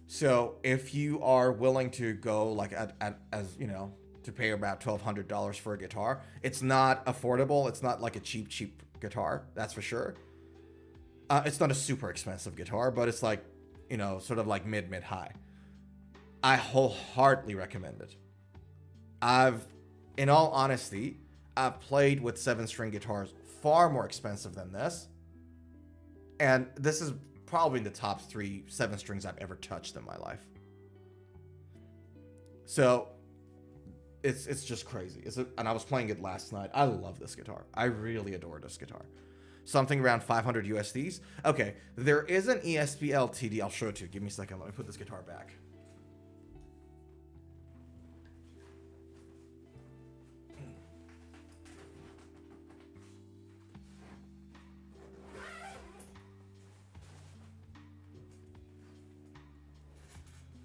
So if you are willing to go like as you know, to pay about $1,200 for a guitar, it's not affordable. It's not like a cheap guitar, that's for sure. It's not a super expensive guitar, but it's like, you know, sort of like mid high. I wholeheartedly recommend it. In all honesty, I've played with 7-string guitars far more expensive than this. And this is probably the top 3 7-strings I've ever touched in my life. So it's just crazy. And I was playing it last night. I love this guitar. I really adore this guitar. Something around 500 USDs. Okay, there is an ESP LTD. I'll show it to you. Give me a second. Let me put this guitar back.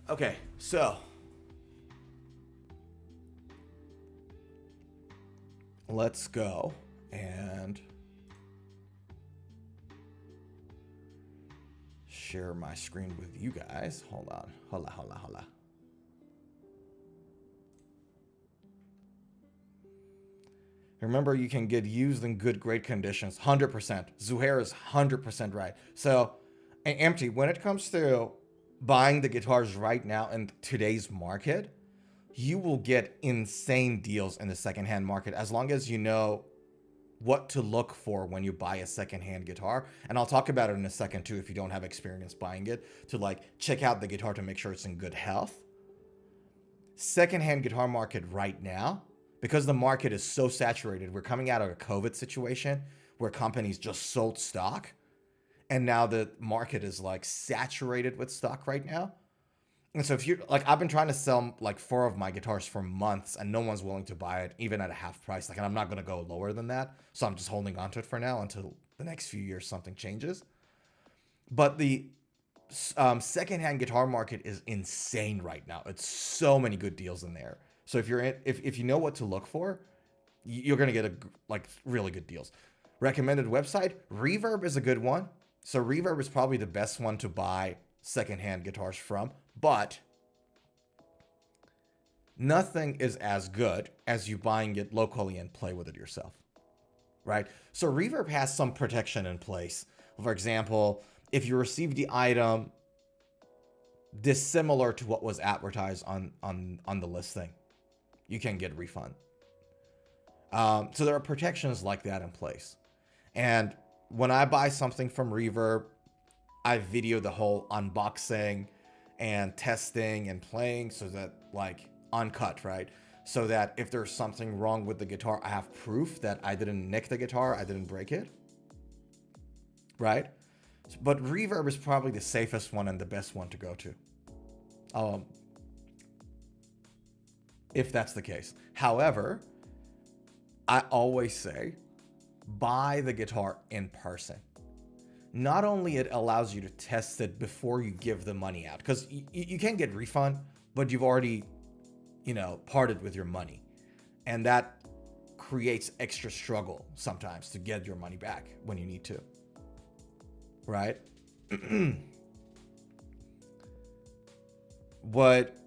Okay, so let's go and share my screen with you guys. Hold on. Hola. Remember, you can get used in great conditions. 100%. Zuhair is 100% right. So, Empty, when it comes to buying the guitars right now in today's market, you will get insane deals in the secondhand market as long as you know what to look for when you buy a secondhand guitar. And I'll talk about it in a second too if you don't have experience buying it, to like check out the guitar to make sure it's in good health. Secondhand guitar market right now, because the market is so saturated, we're coming out of a COVID situation where companies just sold stock. And now the market is like saturated with stock right now. And so if you're like, I've been trying to sell like 4 of my guitars for months and no one's willing to buy it, even at a half price. Like, and I'm not going to go lower than that. So I'm just holding on to it for now until the next few years something changes. But the secondhand guitar market is insane right now. It's so many good deals in there. So if if you know what to look for, you're going to get like really good deals. Recommended website, Reverb is a good one. So Reverb is probably the best one to buy secondhand guitars from, but nothing is as good as you buying it locally and play with it yourself, right? So Reverb has some protection in place. For example, if you receive the item dissimilar to what was advertised on the listing, you can get a refund. So there are protections like that in place. And when I buy something from Reverb, I video the whole unboxing and testing and playing, so that, like, uncut, right? So that if there's something wrong with the guitar, I have proof that I didn't nick the guitar, I didn't break it, right? But Reverb is probably the safest one and the best one to go to, if that's the case. However, I always say, buy the guitar in person. Not only it allows you to test it before you give the money out, because you can get refund, but you've already, parted with your money. And that creates extra struggle sometimes to get your money back when you need to. Right? But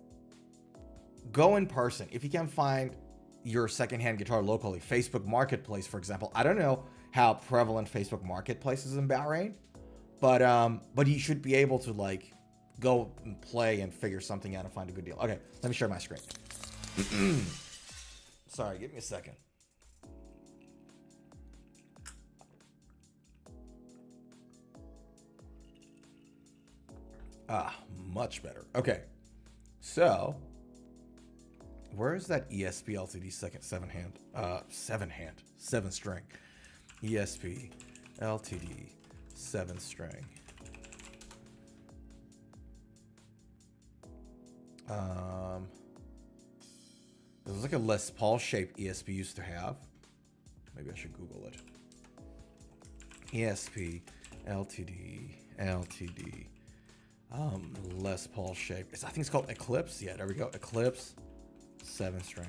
go in person. If you can find your secondhand guitar locally, Facebook Marketplace, for example. I don't know how prevalent Facebook Marketplace is in Bahrain, but you should be able to, like, go and play and figure something out and find a good deal. Okay, let me share my screen. Sorry, give me a second. Much better. Okay, so where is that ESP LTD seven string? ESP LTD 7 string. It was like a Les Paul shaped ESP used to have. Maybe I should Google it. ESP LTD Les Paul shape. I think it's called Eclipse. Yeah, there we go. Eclipse 7 string.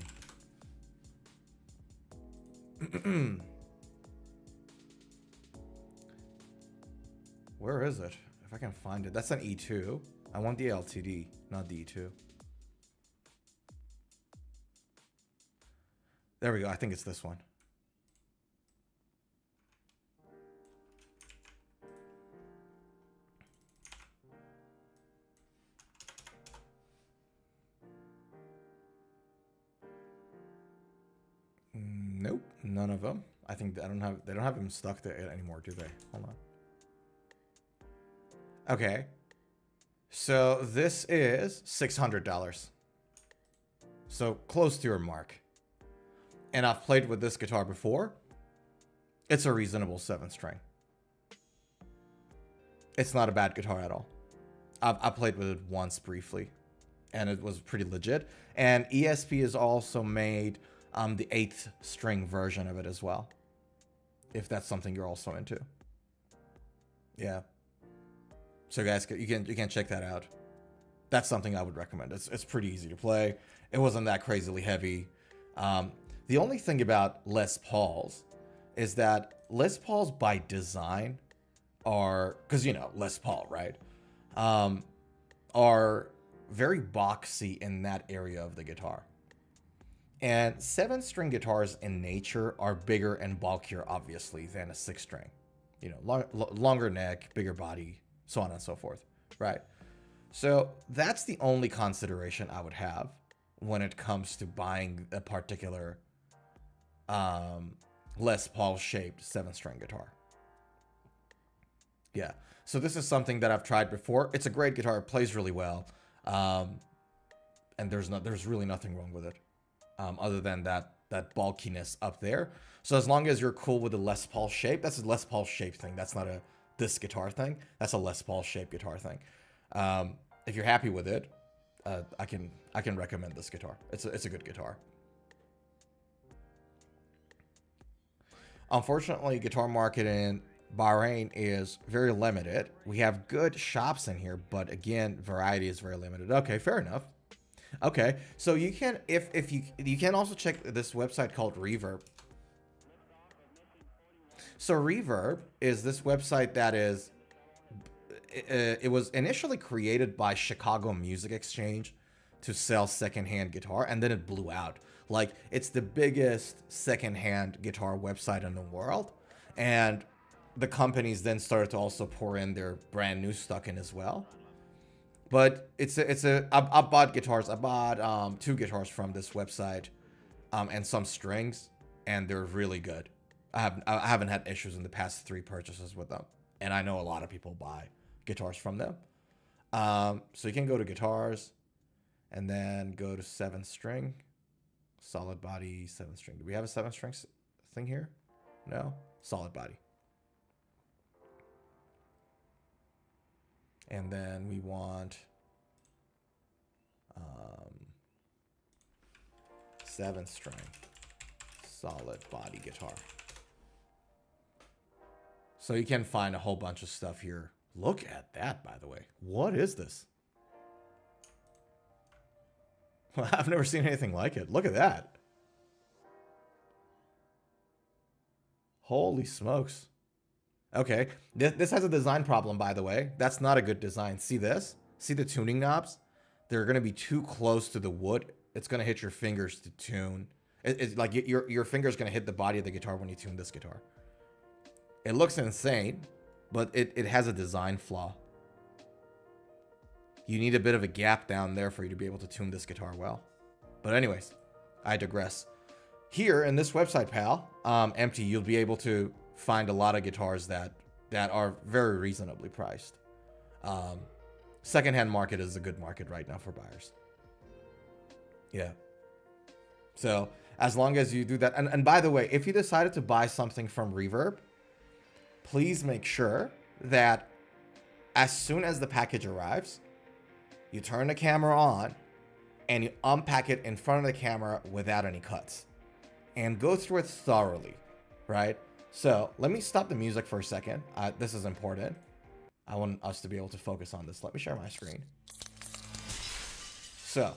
Where is it? If I can find it. That's an E2. I want the LTD, not the E2. There we go. I think it's this one. Nope, none of them. I think they don't have them stuck there anymore, do they? Hold on. Okay. So this is $600. So close to your mark. And I've played with this guitar before. It's a reasonable 7 string. It's not a bad guitar at all. I played with it once briefly, and it was pretty legit. And ESP has also made the 8th string version of it as well, if that's something you're also into. Yeah. So guys, you can check that out. That's something I would recommend. It's pretty easy to play. It wasn't that crazily heavy. The only thing about Les Pauls is that Les Pauls by design are, because Les Paul, right? Are very boxy in that area of the guitar. And 7-string guitars in nature are bigger and bulkier, obviously, than a 6-string. Longer neck, bigger body, so on and so forth, right? So that's the only consideration I would have when it comes to buying a particular Les Paul shaped 7-string guitar. Yeah, so this is something that I've tried before. It's a great guitar. It plays really well, and there's really nothing wrong with it, other than that bulkiness up there. So as long as you're cool with the Les Paul shape, that's a Les Paul shape thing. That's not this guitar thing. That's a Les Paul shape guitar thing. If you're happy with it, I can recommend this guitar. It's a good guitar. Unfortunately, guitar market in Bahrain is very limited. We have good shops in here, but again, variety is very limited. Okay, fair enough. Okay, so you can if you can also check this website called Reverb. So Reverb is this website that it was initially created by Chicago Music Exchange to sell secondhand guitar, and then it blew out. Like, it's the biggest secondhand guitar website in the world, and the companies then started to also pour in their brand new stock in as well. But I bought guitars. I bought 2 guitars from this website, and some strings, and they're really good. I haven't had issues in the past 3 purchases with them, and I know a lot of people buy guitars from them. So you can go to guitars, and then go to 7-string, solid body 7-string. Do we have a 7-string thing here? No, solid body. And then we want 7-string solid body guitar. So you can find a whole bunch of stuff here. Look at that, by the way. What is this? Well, I've never seen anything like it. Look at that. Holy smokes. Okay, this has a design problem, by the way. That's not a good design. See this? See the tuning knobs? They're going to be too close to the wood. It's going to hit your fingers to tune. It's like your finger's going to hit the body of the guitar when you tune this guitar. It looks insane, but it has a design flaw. You need a bit of a gap down there for you to be able to tune this guitar well. But anyways, I digress. Here in this website, pal, empty, you'll be able to find a lot of guitars that are very reasonably priced. Secondhand market is a good market right now for buyers. Yeah. So as long as you do that, and by the way, if you decided to buy something from Reverb, please make sure that as soon as the package arrives, you turn the camera on and you unpack it in front of the camera without any cuts and go through it thoroughly, right? So let me stop the music for a second. This is important. I want us to be able to focus on this. Let me share my screen. So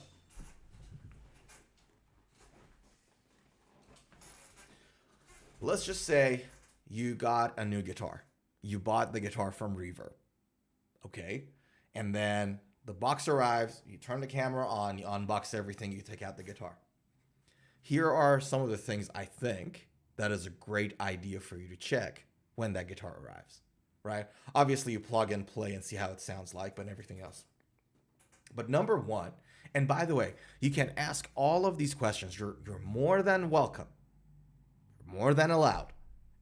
let's just say you got a new guitar. You bought the guitar from Reverb. Okay. And then the box arrives, you turn the camera on, you unbox everything, you take out the guitar. Here are some of the things I think that is a great idea for you to check when that guitar arrives, right? Obviously, you plug and play and see how it sounds like, but everything else. But number one, and by the way, you can ask all of these questions. You're more than welcome. You're more than allowed.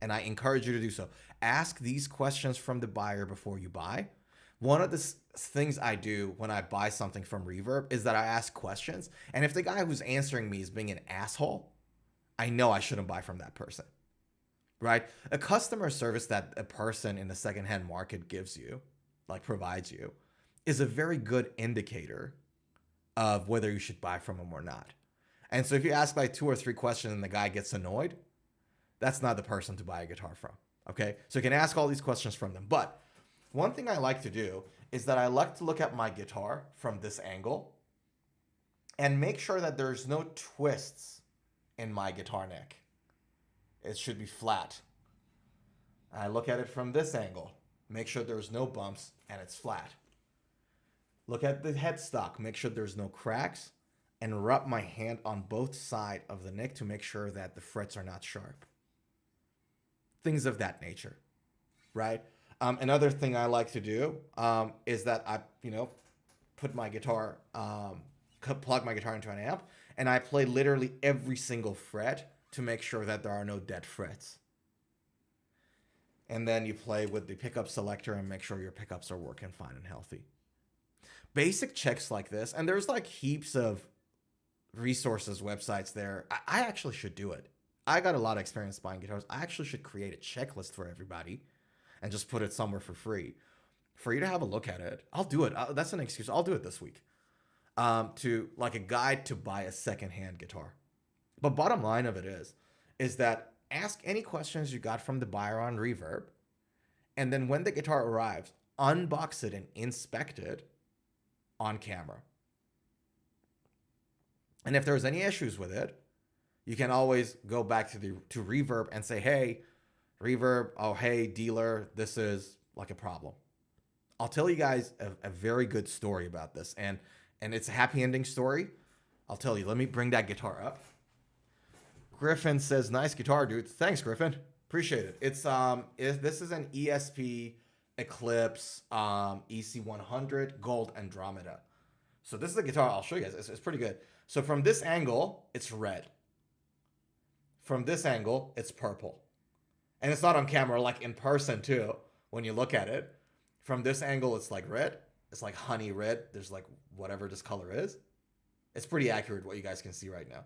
And I encourage you to do so. Ask these questions from the buyer before you buy. One of the things I do when I buy something from Reverb is that I ask questions. And if the guy who's answering me is being an asshole, I know I shouldn't buy from that person, right? A customer service that a person in the secondhand market gives you, like provides you, is a very good indicator of whether you should buy from them or not. And so if you ask like 2 or 3 questions and the guy gets annoyed, that's not the person to buy a guitar from, okay? So you can ask all these questions from them. But one thing I like to do is that I like to look at my guitar from this angle and make sure that there's no twists in my guitar neck. It should be flat. I look at it from this angle, make sure there's no bumps and it's flat. Look at the headstock, make sure there's no cracks, and rub my hand on both sides of the neck to make sure that the frets are not sharp. Things of that nature, right? Another thing I like to do is that I, put my guitar, plug my guitar into an amp, and I play literally every single fret to make sure that there are no dead frets. And then you play with the pickup selector and make sure your pickups are working fine and healthy. Basic checks like this, and there's like heaps of resources, websites there. I actually should do it. I got a lot of experience buying guitars. I actually should create a checklist for everybody and just put it somewhere for free for you to have a look at it. I'll do it. That's an excuse. I'll do it this week. To like a guide to buy a secondhand guitar. But bottom line of it is that ask any questions you got from the buyer on Reverb, and then when the guitar arrives, unbox it and inspect it on camera. And if there's any issues with it, you can always go back to Reverb and say, hey, Reverb, oh, hey, dealer, this is like a problem. I'll tell you guys a very good story about this, and it's a happy ending story. I'll tell you. Let me bring that guitar up. Griffin says, "Nice guitar, dude." Thanks, Griffin. Appreciate it. This is an ESP Eclipse EC100 Gold Andromeda. So this is the guitar I'll show you guys. It's pretty good. So from this angle, it's red. From this angle, it's purple. And it's not on camera, like in person too, when you look at it. From this angle, it's like red. It's like honey red. There's like whatever this color is. It's pretty accurate what you guys can see right now.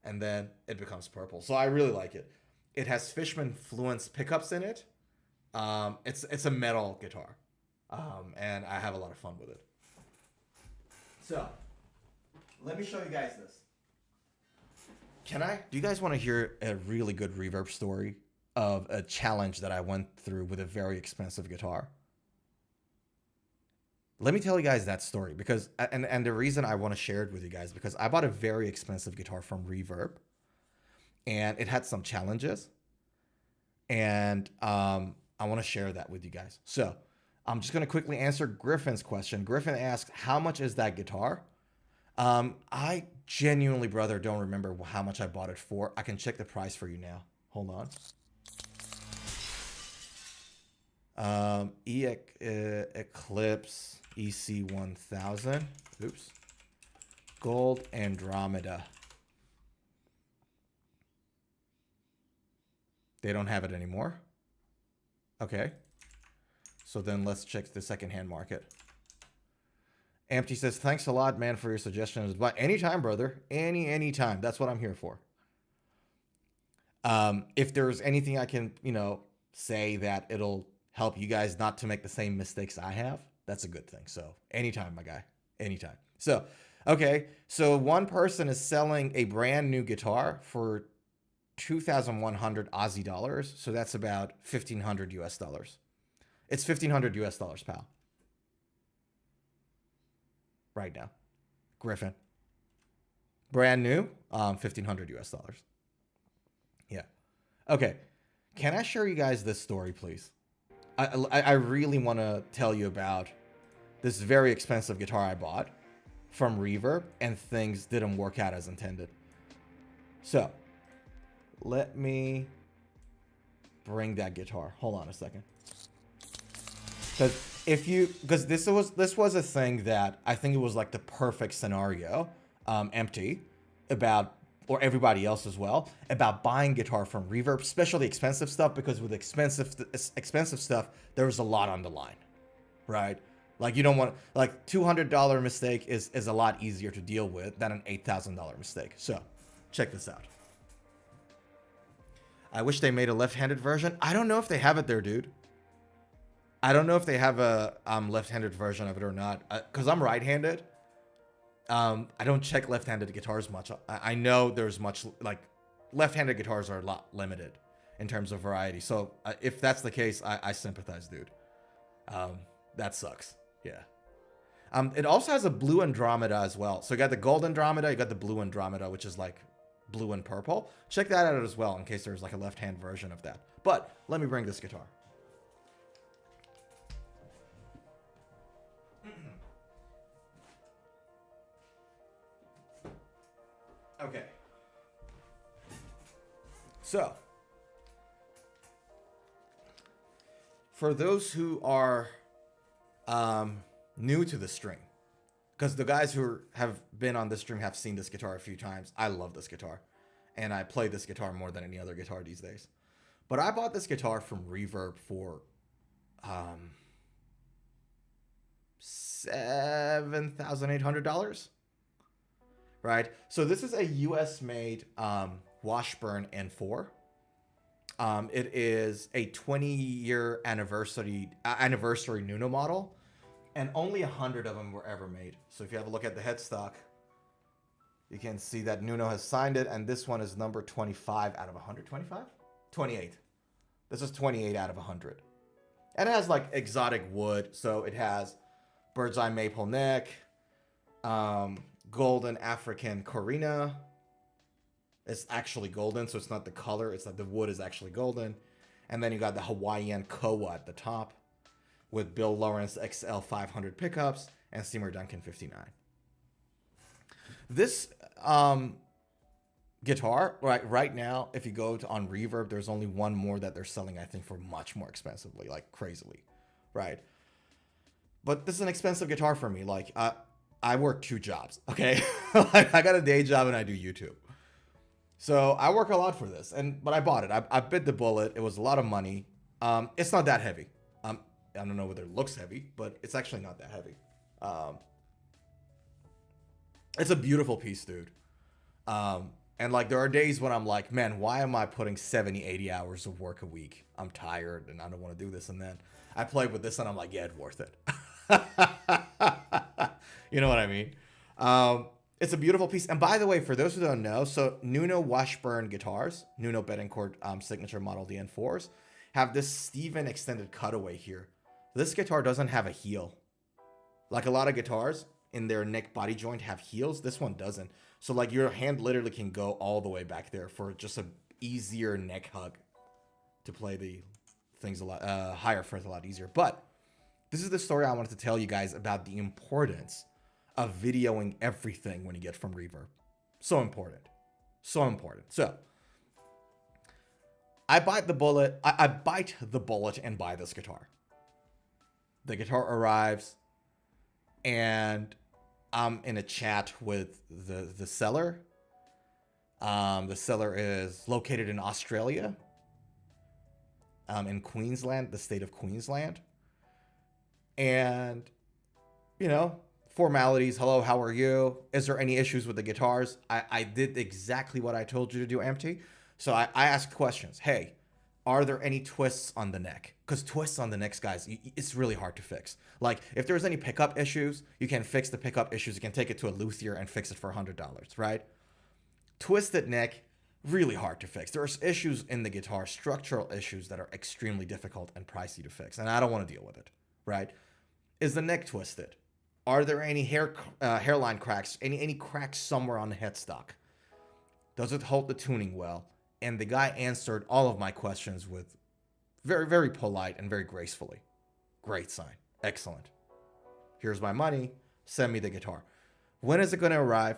And then it becomes purple. So I really like it. It has Fishman Fluence pickups in it. It's a metal guitar. And I have a lot of fun with it. So, let me show you guys this. Do you guys want to hear a really good Reverb story of a challenge that I went through with a very expensive guitar? Let me tell you guys that story because, and the reason I want to share it with you guys, because I bought a very expensive guitar from Reverb and it had some challenges and I want to share that with you guys. So I'm just going to quickly answer Griffin's question. Griffin asked, how much is that guitar? I genuinely, brother, don't remember how much I bought it for. I can check the price for you now. Hold on. Eclipse EC1000. Oops. Gold Andromeda. They don't have it anymore. Okay. So then let's check the secondhand market. Empty says, thanks a lot, man, for your suggestions. But anytime, brother. Anytime. That's what I'm here for. If there's anything I can, say that it'll help you guys not to make the same mistakes I have, that's a good thing. So anytime, my guy. Anytime. So, okay. So one person is selling a brand new guitar for 2,100 Aussie dollars. So that's about 1,500 US dollars. It's 1,500 US dollars, pal. Right now. Griffin. Brand new, 1,500 US dollars. Yeah. Okay. Can I share you guys this story, please? I really want to tell you about this very expensive guitar I bought from Reverb and things didn't work out as intended. So, let me bring that guitar. Hold on a second. Because this was a thing that I think it was like the perfect scenario, empty, about, or everybody else as well, about buying guitar from Reverb, especially expensive stuff, because with expensive stuff, there was a lot on the line, right? Like you don't want, like $200 mistake is a lot easier to deal with than an $8,000 mistake. So check this out. I wish they made a left-handed version. I don't know if they have it there, dude. I don't know if they have a left-handed version of it or not, because I'm right-handed. I don't check left-handed guitars much. I know there's much, like, left-handed guitars are a lot limited in terms of variety. So if that's the case, I sympathize, dude. That sucks. Yeah. It also has a blue Andromeda as well. So you got the gold Andromeda, you got the blue Andromeda, which is like blue and purple. Check that out as well in case there's like a left-hand version of that. But let me bring this guitar. Okay. So, for those who are new to the stream, because the guys who have been on this stream have seen this guitar a few times. I love this guitar, and I play this guitar more than any other guitar these days. But I bought this guitar from Reverb for $7,800. Right, so this is a US made Washburn N4. It is a 20-year anniversary Nuno model, and only 100 of them were ever made. So if you have a look at the headstock, you can see that Nuno has signed it, and this one is number 25 out of 100. 25? 28. This is 28 out of 100. And it has like exotic wood, so it has bird's eye maple neck, golden African Corina. It's actually golden, so it's not the color. It's like the wood is actually golden. And then you got the Hawaiian Koa at the top with Bill Lawrence XL 500 pickups and Seymour Duncan 59. This guitar right now, if you go on Reverb, there's only one more that they're selling, I think, for much more expensively, like crazily, right? But this is an expensive guitar for me. Like, I work 2 jobs, okay? Like, I got a day job and I do YouTube. So I work a lot for this, but I bought it. I bit the bullet. It was a lot of money. It's not that heavy. I don't know whether it looks heavy, but it's actually not that heavy. It's a beautiful piece, dude. And like, there are days when I'm like, man, why am I putting 70, 80 hours of work a week? I'm tired and I don't want to do this. And then I play with this and I'm like, yeah, it's worth it. You know what I mean? It's a beautiful piece. And by the way, for those who don't know, so Nuno Washburn guitars, Nuno Bettencourt signature model DN4s, have this Steven extended cutaway here. This guitar doesn't have a heel. Like a lot of guitars in their neck body joint have heels. This one doesn't. So like your hand literally can go all the way back there for just a easier neck hug to play the things a lot higher frets a lot easier. But this is the story I wanted to tell you guys about the importance of videoing everything when you get from Reverb. So important. So important. So I bite the bullet. I bite the bullet and buy this guitar. The guitar arrives and I'm in a chat with the seller. The seller is located in Australia, in Queensland, the state of Queensland. And, you know, formalities. Hello, how are you? Is there any issues with the guitars? I did exactly what I told you to do, Empty. So I asked questions. Hey, are there any twists on the neck? Because twists on the necks, guys, it's really hard to fix. Like, if there's any pickup issues, you can fix the pickup issues. You can take it to a luthier and fix it for $100, right? Twisted neck, really hard to fix. There's issues in the guitar, structural issues that are extremely difficult and pricey to fix, and I don't want to deal with it, right? Is the neck twisted? Are there any hairline cracks, any cracks somewhere on the headstock? Does it hold the tuning well? And the guy answered all of my questions with very, very polite and very gracefully. Great sign. Excellent. Here's my money. Send me the guitar. When is it going to arrive?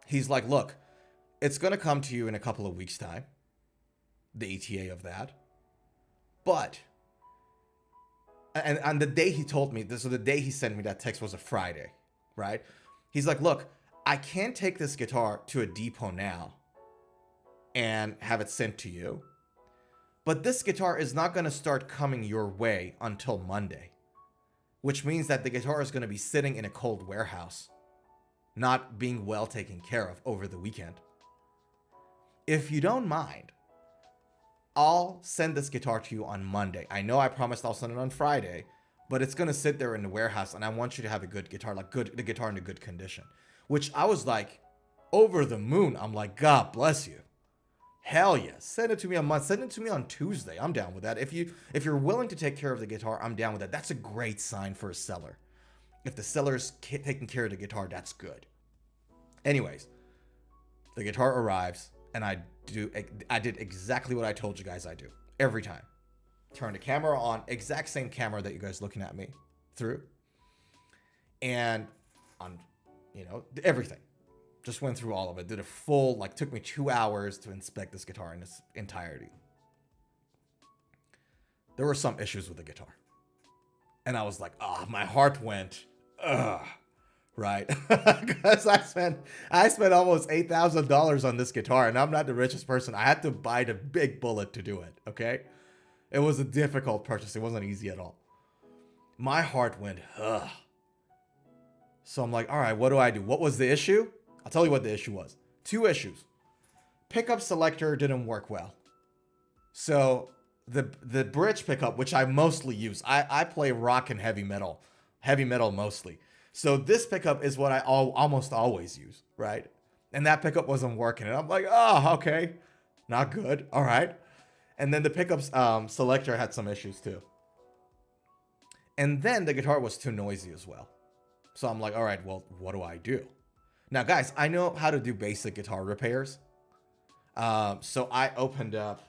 He's like, look, it's going to come to you in a couple of weeks' time. The ETA of that. But, and on the day he told me, so the day he sent me that text was a Friday, right? He's like, look, I can't take this guitar to a depot now and have it sent to you. But this guitar is not going to start coming your way until Monday, which means that the guitar is going to be sitting in a cold warehouse, not being well taken care of over the weekend. If you don't mind, I'll send this guitar to you on Monday. I know I promised I'll send it on Friday, but it's going to sit there in the warehouse and I want you to have a good guitar, like the guitar in a good condition, which I was like over the moon. I'm like, God bless you. Hell yeah. Send it to me on Monday. Send it to me on Tuesday. I'm down with that. If you're willing to take care of the guitar, I'm down with that. That's a great sign for a seller. If the seller's taking care of the guitar, that's good. Anyways, the guitar arrives and I did exactly what I told you guys I do every time. Turn the camera on, exact same camera that you guys looking at me through. And on, you know, everything. Just went through all of it. Did a full, like, took me 2 hours to inspect this guitar in its entirety. There were some issues with the guitar. And I was like, my heart went, right? Because I spent almost $8,000 on this guitar, and I'm not the richest person. I had to bite a big bullet to do it, okay? It was a difficult purchase. It wasn't easy at all. My heart went, So I'm like, all right, what do I do? What was the issue? I'll tell you what the issue was. 2 issues. Pickup selector didn't work well. So the bridge pickup, which I mostly use, I play rock and heavy metal mostly. So this pickup is what I almost always use, right? And that pickup wasn't working. And I'm like, okay, not good. All right. And then the pickups selector had some issues too. And then the guitar was too noisy as well. So I'm like, all right, well, what do I do? Now, guys, I know how to do basic guitar repairs. So I opened up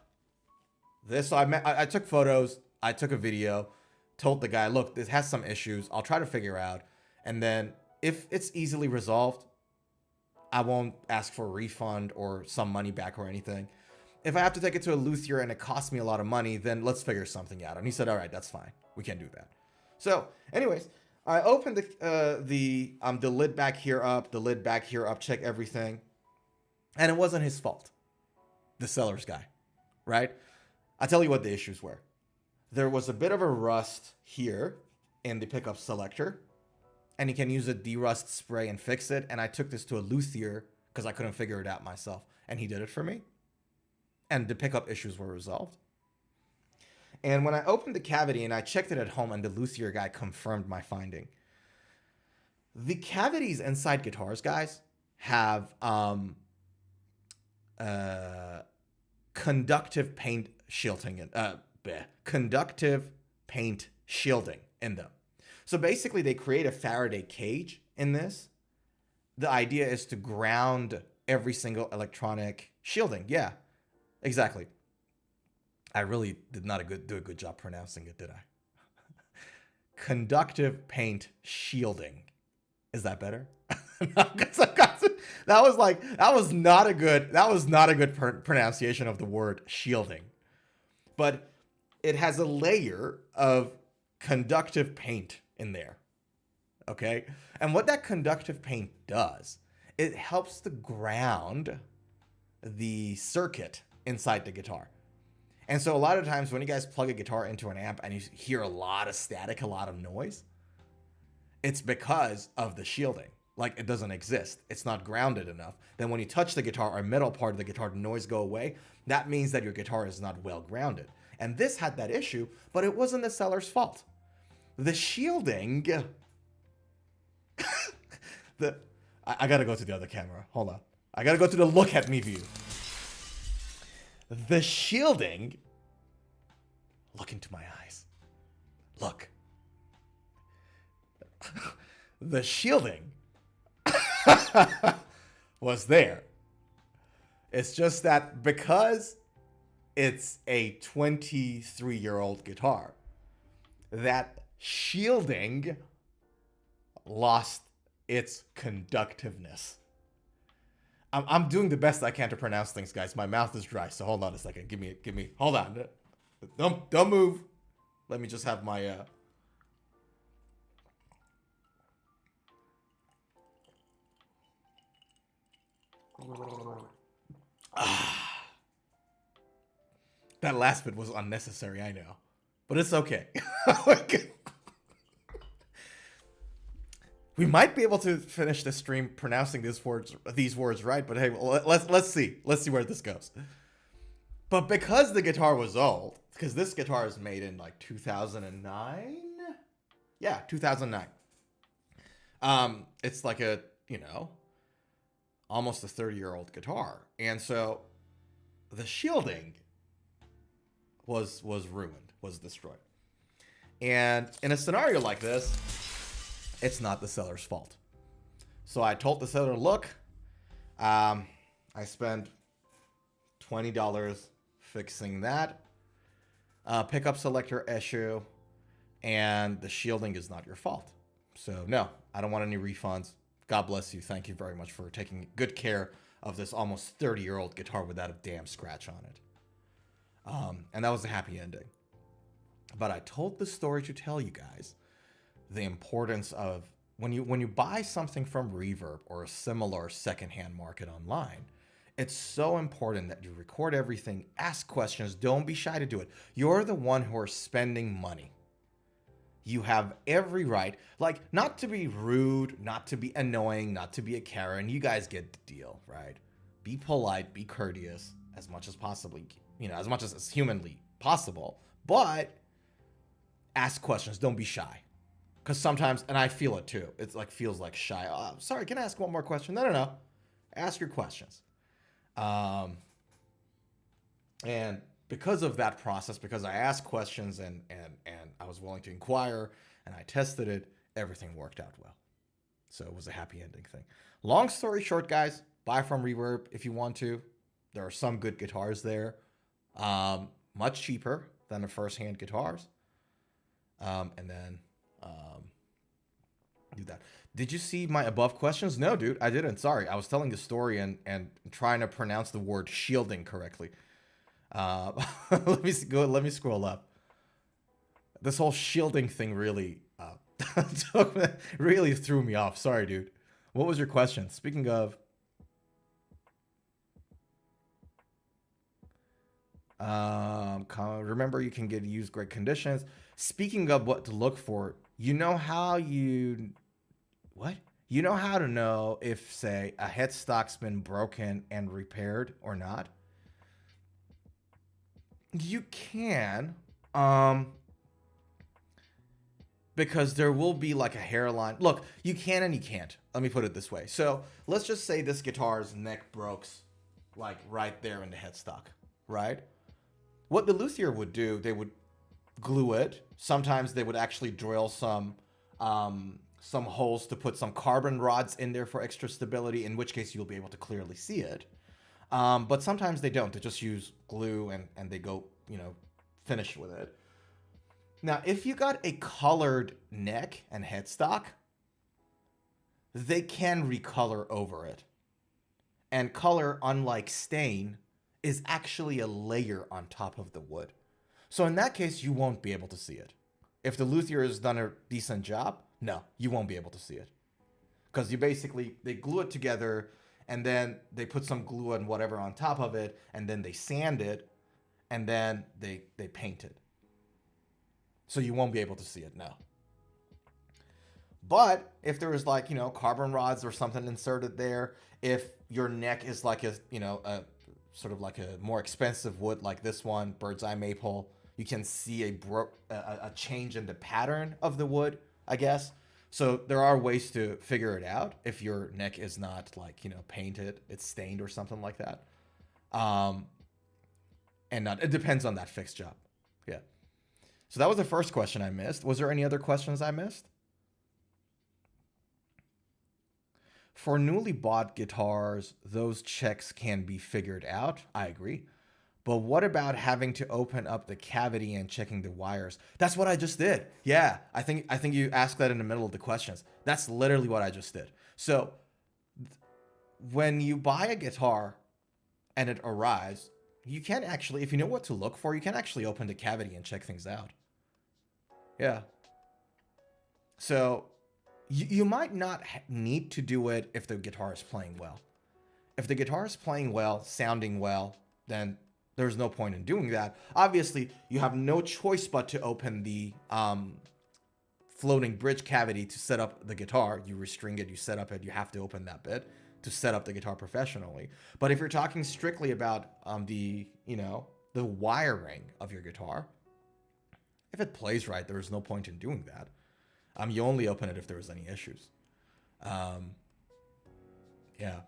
this. So I took photos. I took a video. told the guy, look, this has some issues. I'll try to figure out. And then if it's easily resolved, I won't ask for a refund or some money back or anything. If I have to take it to a luthier and it costs me a lot of money, then let's figure something out. And he said, all right, that's fine. We can do that. So anyways, I opened the lid back here up, check everything. And it wasn't his fault. The seller's guy, right? I'll tell you what the issues were. There was a bit of a rust here in the pickup selector, and you can use a derust spray and fix it. And I took this to a luthier because I couldn't figure it out myself, and he did it for me. And the pickup issues were resolved. And when I opened the cavity and I checked it at home, and the luthier guy confirmed my finding, the cavities inside guitars, guys, have conductive paint shielding in them. So basically, they create a Faraday cage in this. The idea is to ground every single electronic shielding. Yeah, exactly. I really did not do a good job pronouncing it, did I? Conductive paint shielding. Is that better? That was not a good pronunciation of the word shielding. But it has a layer of conductive paint in there. Okay? And what that conductive paint does, it helps to ground the circuit inside the guitar. And so a lot of times when you guys plug a guitar into an amp and you hear a lot of static, a lot of noise, it's because of the shielding. Like, it doesn't exist. It's not grounded enough. Then when you touch the guitar or metal part of the guitar, the noise go away. That means that your guitar is not well grounded. And this had that issue, but it wasn't the seller's fault. The shielding... I gotta go to the other camera. Hold on. I gotta go to the look at me view. The shielding... Look into my eyes. Look. The shielding was there. It's just that because it's a 23-year-old guitar, that shielding lost its conductiveness. I'm doing the best I can to pronounce things, guys. My mouth is dry, so hold on a second. Give me. Hold on. Don't move. Let me just have my That last bit was unnecessary, I know. But it's okay. We might be able to finish the stream pronouncing these words right, but hey, let's see. Let's see where this goes. But because the guitar was old, because this guitar is made in like 2009? Yeah, 2009. It's like a, almost a 30-year-old guitar. And so the shielding was ruined, was destroyed. And in a scenario like this, it's not the seller's fault. So I told the seller, look, I spent $20 fixing that pickup selector issue, and the shielding is not your fault. So no, I don't want any refunds. God bless you. Thank you very much for taking good care of this almost 30-year-old guitar without a damn scratch on it. And that was a happy ending. But I told the story to tell you guys the importance of when you buy something from Reverb or a similar secondhand market online, it's so important that you record everything, ask questions, don't be shy to do it. You're the one who are spending money. You have every right, like, not to be rude, not to be annoying, not to be a Karen. You guys get the deal, right? Be polite, be courteous as much as possibly, as much as humanly possible. But ask questions, don't be shy. Because sometimes, and I feel it too, it's like feels like shy. Oh, sorry, can I ask one more question? No. Ask your questions. And because of that process, because I asked questions and I was willing to inquire and I tested it, everything worked out well. So it was a happy ending thing. Long story short, guys, buy from Reverb if you want to. There are some good guitars there. Much cheaper than the first-hand guitars. and then do that. Did you see my above questions? No, dude, I didn't. Sorry, I was telling the story and trying to pronounce the word shielding correctly. Let me go. Let me scroll up. This whole shielding thing really, really threw me off. Sorry, dude. What was your question? Speaking of, remember you can use great conditions. Speaking of what to look for, you know how you, what? You know how to know if, say, a headstock's been broken and repaired or not? You can, because there will be like a hairline. Look, you can and you can't. Let me put it this way. So let's just say this guitar's neck broke like right there in the headstock, right? What the luthier would do, they would glue it. Sometimes they would actually drill some holes to put some carbon rods in there for extra stability, in which case you'll be able to clearly see it. But sometimes they don't. They just use glue and they go, you know, finish with it. Now, if you got a colored neck and headstock, they can recolor over it. And color, unlike stain, is actually a layer on top of the wood. So in that case, you won't be able to see it. If the luthier has done a decent job, no, you won't be able to see it. Because you basically, they glue it together, and then they put some glue and whatever on top of it, and then they sand it, and then they paint it. So you won't be able to see it now. But if there is like, you know, carbon rods or something inserted there, if your neck is like a, you know, a sort of like a more expensive wood like this one, bird's eye maple, you can see a change in the pattern of the wood, I guess. So there are ways to figure it out if your neck is not like, you know, painted, it's stained or something like that. And not, it depends on that fixed job. Yeah. So that was the first question I missed. Was there any other questions I missed? For newly bought guitars, those checks can be figured out. I agree. But what about having to open up the cavity and checking the wires? That's what I just did. Yeah, I think you asked that in the middle of the questions. That's literally what I just did. So when you buy a guitar and it arrives, you can actually, if you know what to look for, you can actually open the cavity and check things out. Yeah. So you might not need to do it if the guitar is playing well. If the guitar is playing well, sounding well, then there's no point in doing that. Obviously, you have no choice but to open the floating bridge cavity to set up the guitar. You restring it, you set up it, you have to open that bit to set up the guitar professionally. But if you're talking strictly about the wiring of your guitar, if it plays right, there's no point in doing that. You only open it if there's any issues. Yeah.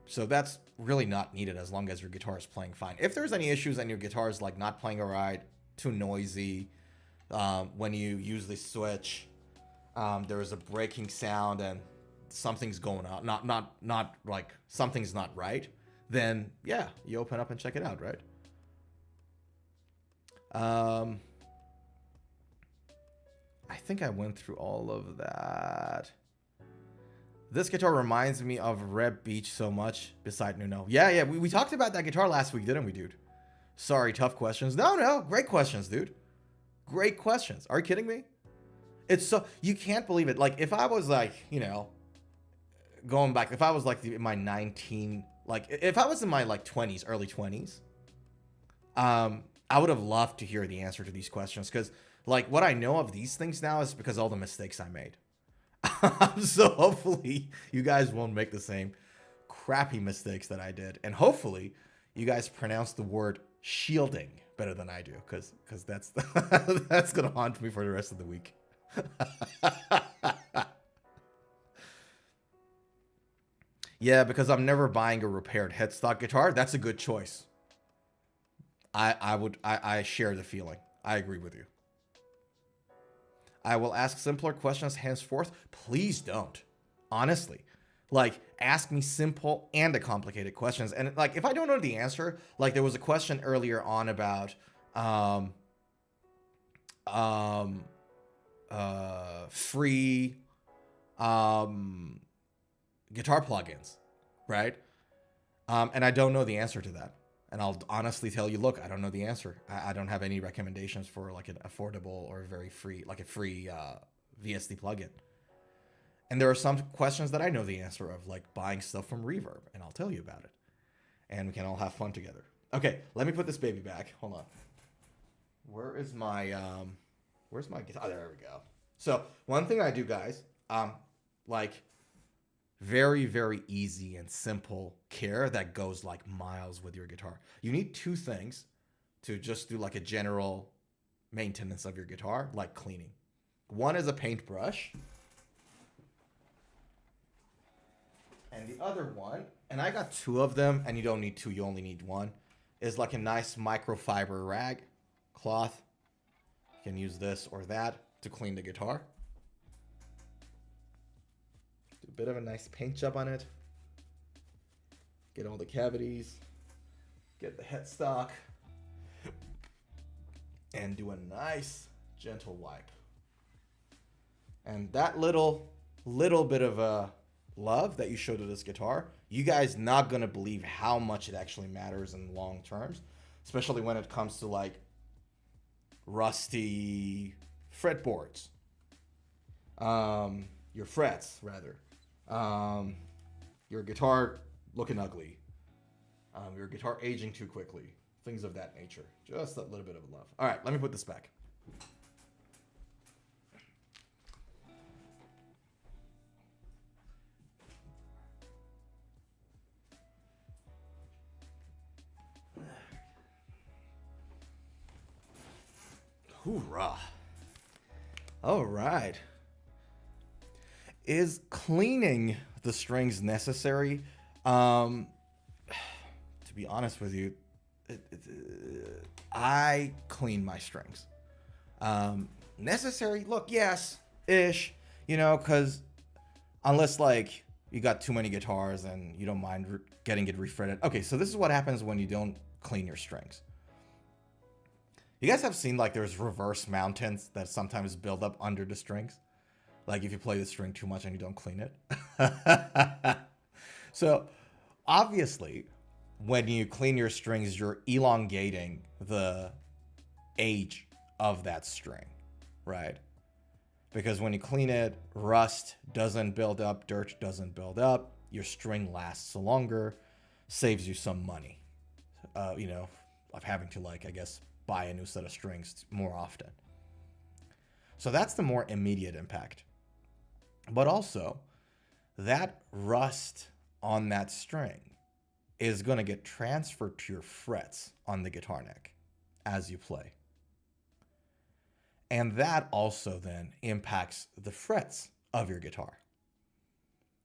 So that's really not needed as long as your guitar is playing fine. If there's any issues and your guitar is like not playing right, too noisy, when you use the switch, there is a breaking sound and something's going on, not like something's not right, then yeah, you open up and check it out, right? I think I went through all of that. This guitar reminds me of Reb Beach so much, beside Nuno. Yeah, we talked about that guitar last week, didn't we, dude? Sorry, tough questions. No, great questions, dude. Great questions. Are you kidding me? It's so, you can't believe it. Like, if I was like, you know, going back, if I was like in my 19, like, if I was in my like 20s, early 20s, I would have loved to hear the answer to these questions, because like what I know of these things now is because all the mistakes I made. So hopefully you guys won't make the same crappy mistakes that I did, and hopefully you guys pronounce the word shielding better than I do, because that's that's gonna haunt me for the rest of the week. Yeah, because I'm never buying a repaired headstock guitar. That's a good choice. I share the feeling. I agree with you. I will ask simpler questions henceforth. Please don't. Honestly. Like, ask me simple and the complicated questions. And like, if I don't know the answer, like there was a question earlier on about um, free guitar plugins, right? And I don't know the answer to that. And I'll honestly tell you, look, I don't know the answer. I don't have any recommendations for like an affordable or very free, like a free VST plugin. And there are some questions that I know the answer of, like buying stuff from Reverb, and I'll tell you about it. And we can all have fun together. Okay, let me put this baby back. Hold on. Where's my guitar? Oh, there we go. So one thing I do, guys, like very, very easy and simple care that goes like miles with your guitar. You need two things to just do like a general maintenance of your guitar, like cleaning. One is a paintbrush. And the other one, and I got two of them, and you don't need two, you only need one, is like a nice microfiber rag, cloth. You can use this or that to clean the guitar. Do a bit of a nice paint job on it. Get all the cavities. Get the headstock. And do a nice gentle wipe. And that little bit of a love that you show to this guitar, you guys not gonna believe how much it actually matters in long terms, especially when it comes to like rusty fretboards, your frets rather, your guitar looking ugly, your guitar aging too quickly, things of that nature. Just a little bit of love. All right, let me put this back. Hoorah. All right. Is cleaning the strings necessary? To be honest with you, I clean my strings. Necessary? Look, yes, ish. You know, because unless like you got too many guitars and you don't mind getting it refretted. Okay, so this is what happens when you don't clean your strings. You guys have seen like there's reverse mountains that sometimes build up under the strings. Like if you play the string too much and you don't clean it. So obviously when you clean your strings, you're elongating the age of that string, right? Because when you clean it, rust doesn't build up, dirt doesn't build up, your string lasts longer, saves you some money, you know, of having to like, I guess, buy a new set of strings more often. So that's the more immediate impact. But also, that rust on that string is going to get transferred to your frets on the guitar neck as you play. And that also then impacts the frets of your guitar,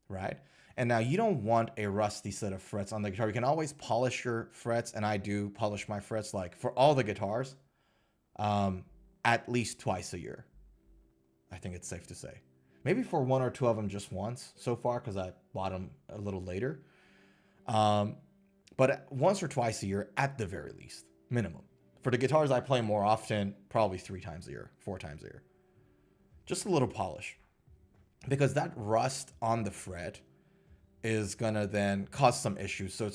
right? And now you don't want a rusty set of frets on the guitar. You can always polish your frets, and I do polish my frets like for all the guitars at least twice a year. I think it's safe to say. Maybe for one or two of them just once so far because I bought them a little later. But once or twice a year at the very least, minimum. For the guitars I play more often, probably 3 times a year, 4 times a year. Just a little polish. Because that rust on the fret is gonna then cause some issues. So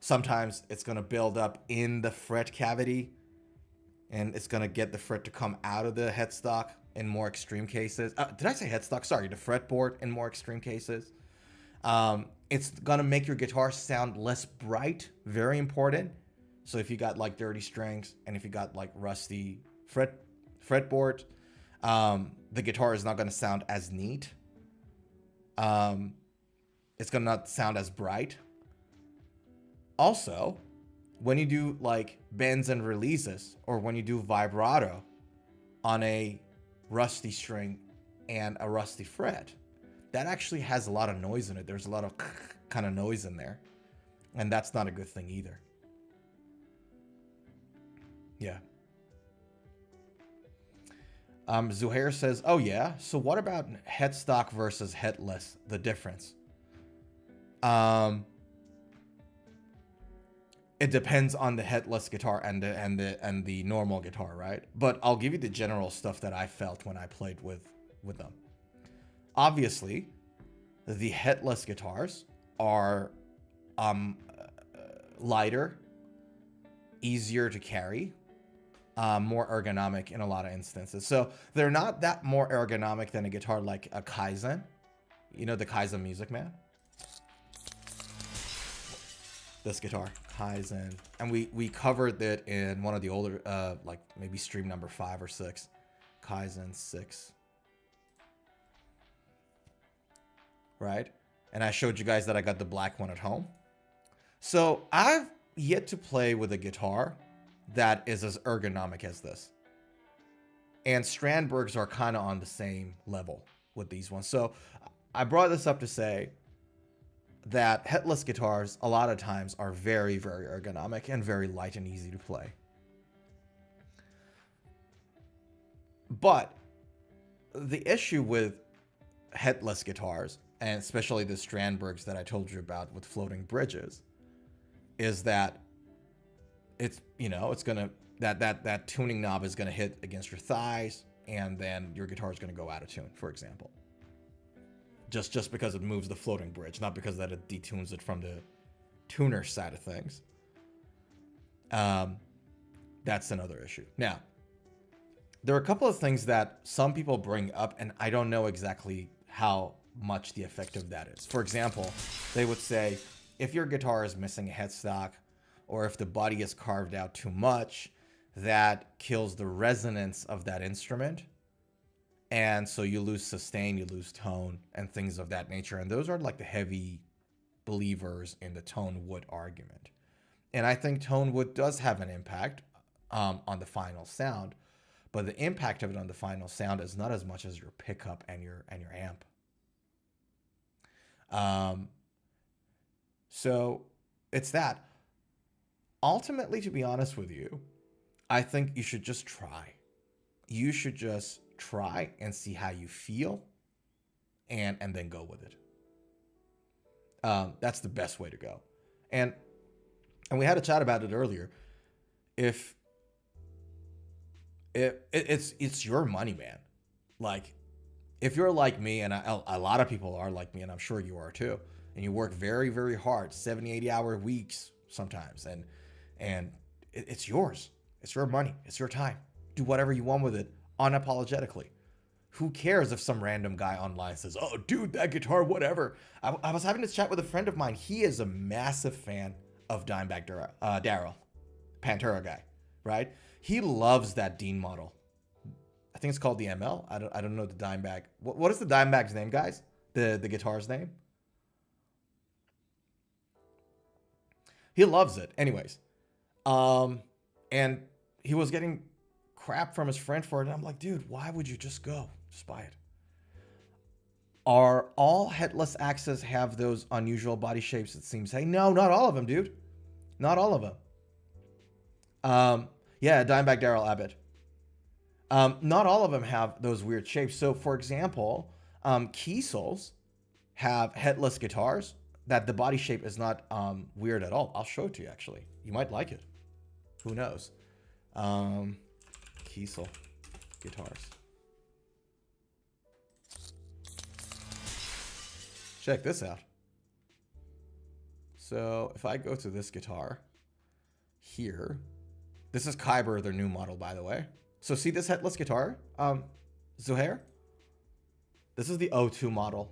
sometimes it's gonna build up in the fret cavity and it's gonna get the fret to come out of the headstock in more extreme cases. Did I say headstock? Sorry, the fretboard in more extreme cases. It's gonna make your guitar sound less bright, very important. So if you got like dirty strings and if you got like rusty fretboard, the guitar is not gonna sound as neat. It's gonna not sound as bright. Also, when you do like bends and releases or when you do vibrato on a rusty string and a rusty fret, that actually has a lot of noise in it. There's a lot of kind of noise in there. And that's not a good thing either. Yeah. Zuhair says, oh yeah, so what about headstock versus headless, the difference? it depends on the headless guitar and the normal guitar, right? But I'll give you the general stuff that I felt when I played with them. Obviously, the headless guitars are lighter, easier to carry, more ergonomic in a lot of instances. So they're not that more ergonomic than a guitar like a Kaizen. You know the Kaizen Music Man? This guitar, Kaizen. And we covered it in one of the older, like maybe stream number 5 or 6. Kaizen 6. Right? And I showed you guys that I got the black one at home. So I've yet to play with a guitar that is as ergonomic as this. And Strandbergs are kind of on the same level with these ones. So I brought this up to say that headless guitars a lot of times are very, very ergonomic and very light and easy to play. But the issue with headless guitars, and especially the Strandbergs that I told you about with floating bridges, is that it's, you know, it's gonna, that tuning knob is gonna hit against your thighs, and then your guitar is gonna go out of tune, for example. Just because it moves the floating bridge, not because that it detunes it from the tuner side of things. That's another issue. Now, there are a couple of things that some people bring up, and I don't know exactly how much the effect of that is. For example, they would say, if your guitar is missing a headstock, or if the body is carved out too much, that kills the resonance of that instrument. And so you lose sustain, you lose tone, and things of that nature. And those are like the heavy believers in the tone wood argument. And I think tone wood does have an impact on the final sound, but the impact of it on the final sound is not as much as your pickup and your amp. So it's that. Ultimately, to be honest with you, I think you should just try. You should just try and see how you feel, and then go with it. That's the best way to go. And we had a chat about it earlier. If it's your money, man. Like, if you're like me, and a lot of people are like me, and I'm sure you are too, and you work very, very hard, 70, 80-hour weeks sometimes, and it's yours. It's your money. It's your time. Do whatever you want with it unapologetically. Who cares if some random guy online says, oh, dude, that guitar, whatever. I was having this chat with a friend of mine. He is a massive fan of Dimebag Darrell, Pantera guy, right? He loves that Dean model. I think it's called the ML. I don't know the Dimebag. What is the Dimebag's name, guys? The guitar's name? He loves it. Anyways. And he was getting crap from his friend for it. And I'm like, dude, why would you just go? Just buy it. Are all headless axes have those unusual body shapes, it seems? Hey, no, not all of them, dude. Not all of them. Yeah, Dimebag Darrell Abbott. Not all of them have those weird shapes. So, for example, Kiesel's have headless guitars that the body shape is not weird at all. I'll show it to you, actually. You might like it. Who knows? Kiesel guitars. Check this out. So if I go to this guitar here, this is Kyber, their new model, by the way. So see this headless guitar, Zuhair? This is the O2 model.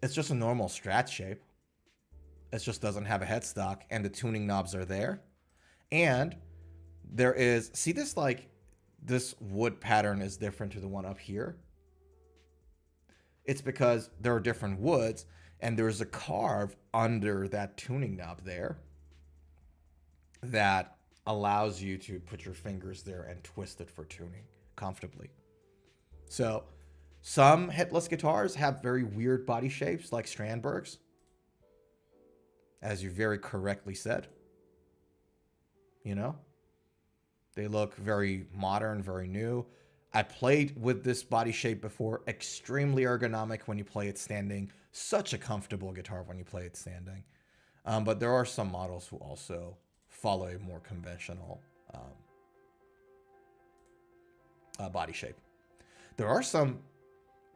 It's just a normal Strat shape. It just doesn't have a headstock, and the tuning knobs are there. And there is, see this, like, this wood pattern is different to the one up here. It's because there are different woods, and there's a carve under that tuning knob there that allows you to put your fingers there and twist it for tuning comfortably. So some headless guitars have very weird body shapes, like Strandbergs, as you very correctly said. You know, they look very modern, very new. I played with this body shape before. Extremely ergonomic when you play it standing. Such a comfortable guitar when you play it standing. But there are some models who also follow a more conventional body shape. There are some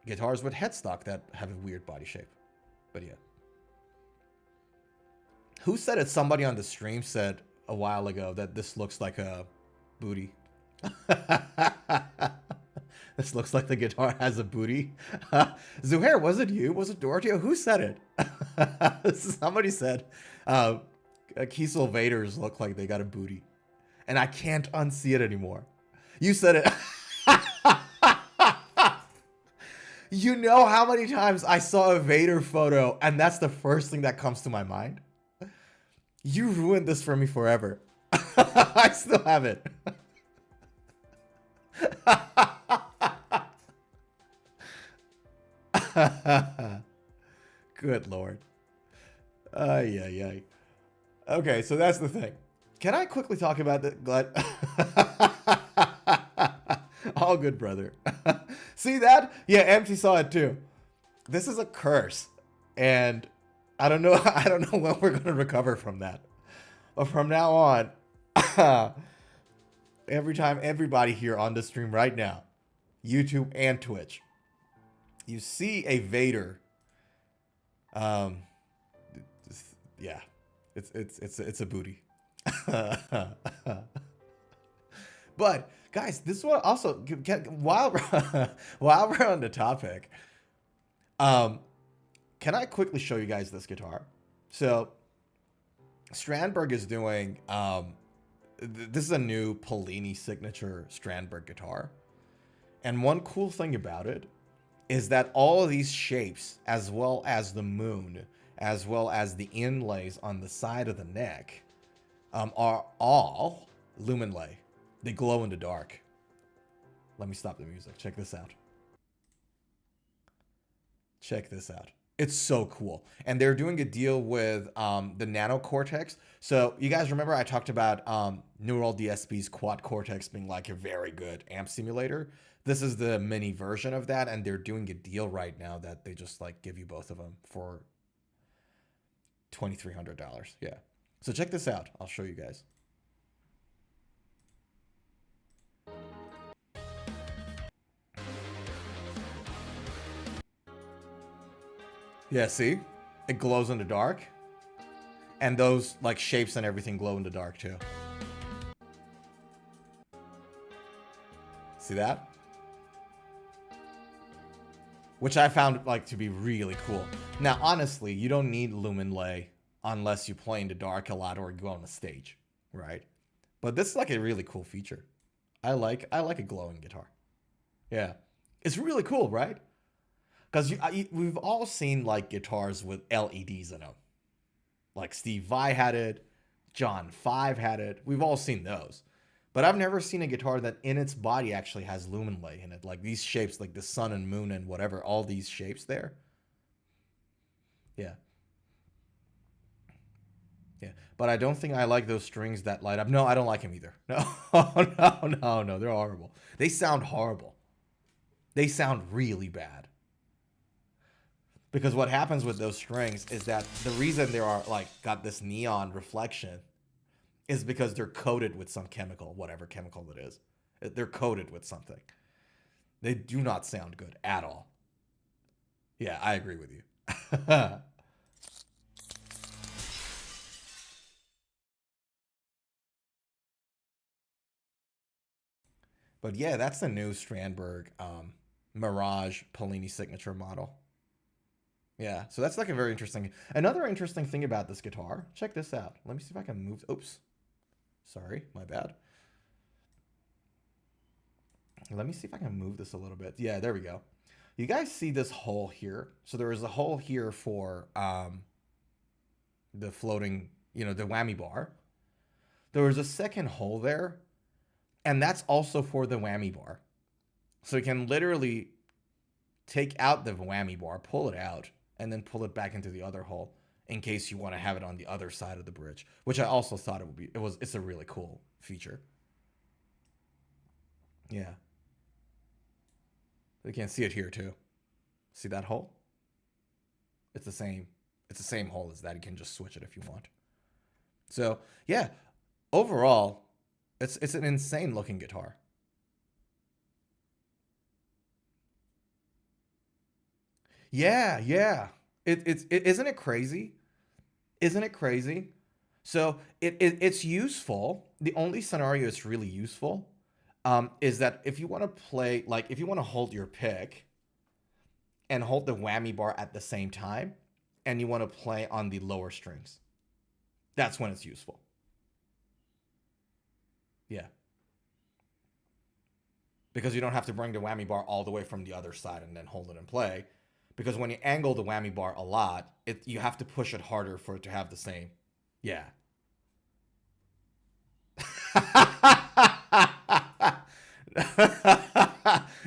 guitars with headstock that have a weird body shape. But yeah. Who said it? Somebody on the stream said a while ago that this looks like a booty. This looks like the guitar has a booty. Zuhair, was it you? Was it Dorothy? Who said it? Somebody said Kiesel Vaders look like they got a booty. And I can't unsee it anymore. You said it. You know how many times I saw a Vader photo and that's the first thing that comes to my mind? You ruined this for me forever. I still have it. Good Lord. Yeah. Okay, so that's the thing. Can I quickly talk about the Glad? All good, brother. See that? Yeah, Empty saw it too. This is a curse. And I don't know when we're gonna recover from that. But from now on, every time everybody here on the stream right now, YouTube and Twitch, you see a Vader. Yeah, it's a booty. But guys, this one also while we're on the topic, can I quickly show you guys this guitar? So Strandberg is doing this is a new Plini signature Strandberg guitar, and one cool thing about it is that all of these shapes, as well as the moon, as well as the inlays on the side of the neck, are all lumen lay. They glow in the dark. Let me stop the music. Check this out. Check this out. It's so cool. And they're doing a deal with the Nano Cortex. So you guys remember I talked about Neural DSP's Quad Cortex being like a very good amp simulator. This is the mini version of that, and they're doing a deal right now that they just like give you both of them for $2,300. Yeah. So check this out. I'll show you guys. Yeah, see? It glows in the dark. And those like shapes and everything glow in the dark too. See that? Which I found like to be really cool. Now, honestly, you don't need lumen lay unless you play in the dark a lot or go on the stage, right? But this is like a really cool feature. I like a glowing guitar. Yeah. It's really cool, right? Because we've all seen like guitars with LEDs in them. Like Steve Vai had it, John 5 had it. We've all seen those. But I've never seen a guitar that in its body actually has lumen lay in it. Like these shapes, like the sun and moon and whatever, all these shapes there. Yeah. Yeah. But I don't think I like those strings that light up. No, I don't like them either. No, no. They're horrible. They sound horrible. They sound really bad. Because what happens with those strings is that the reason they are like got this neon reflection is because they're coated with some chemical, whatever chemical it is. They're coated with something. They do not sound good at all. Yeah, I agree with you. But yeah, that's the new Strandberg Mirage Plini signature model. Yeah, so that's like a very interesting. Another interesting thing about this guitar. Check this out. Let me see if I can move. Oops. Sorry, my bad. Let me see if I can move this a little bit. Yeah, there we go. You guys see this hole here? So there is a hole here for the floating, the whammy bar. There was a second hole there, and that's also for the whammy bar. So you can literally take out the whammy bar, pull it out, and then pull it back into the other hole in case you want to have it on the other side of the bridge, which I also thought it's a really cool feature. Yeah. You can see it here too. See that hole? It's the same. It's the same hole as that. You can just switch it if you want. So yeah, overall, it's an insane looking guitar. Yeah, yeah. Isn't it crazy? Isn't it crazy? So it's useful. The only scenario it's really useful is that if you want to play, like if you want to hold your pick and hold the whammy bar at the same time, and you want to play on the lower strings, that's when it's useful. Yeah. Because you don't have to bring the whammy bar all the way from the other side and then hold it and play. Because when you angle the whammy bar a lot, you have to push it harder for it to have the same. Yeah.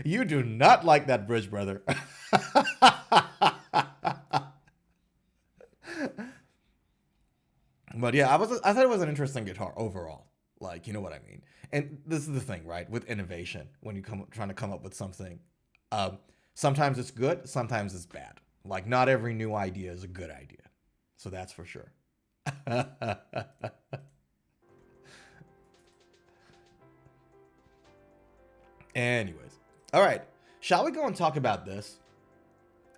You do not like that bridge, brother. But yeah, I thought it was an interesting guitar overall. Like, you know what I mean? And this is the thing, right? With innovation, when you trying to come up with something, um, sometimes it's good, sometimes it's bad. Like, not every new idea is a good idea. So that's for sure. Anyways, all right. Shall we go and talk about this?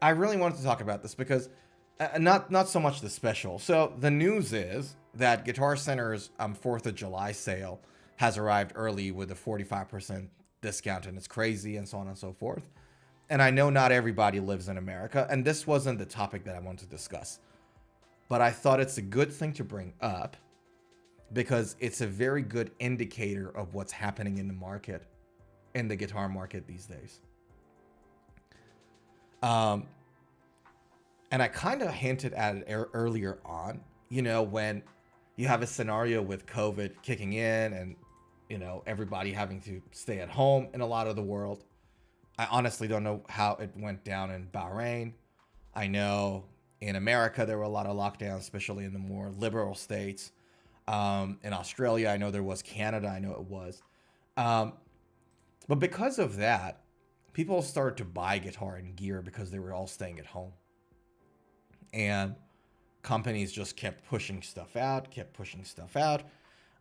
I really wanted to talk about this because not so much the special. So the news is that Guitar Center's 4th of July sale has arrived early with a 45% discount, and it's crazy, and so on and so forth. And I know not everybody lives in America, and this wasn't the topic that I wanted to discuss. But I thought it's a good thing to bring up because it's a very good indicator of what's happening in the market, in the guitar market these days. And I kind of hinted at it earlier on, you know, when you have a scenario with COVID kicking in and, you know, everybody having to stay at home in a lot of the world. I honestly don't know how it went down in Bahrain. I know in America there were a lot of lockdowns, especially in the more liberal states. In Australia, I know there was. Canada, I know it was. But because of that, people started to buy guitar and gear because they were all staying at home. And companies just kept pushing stuff out,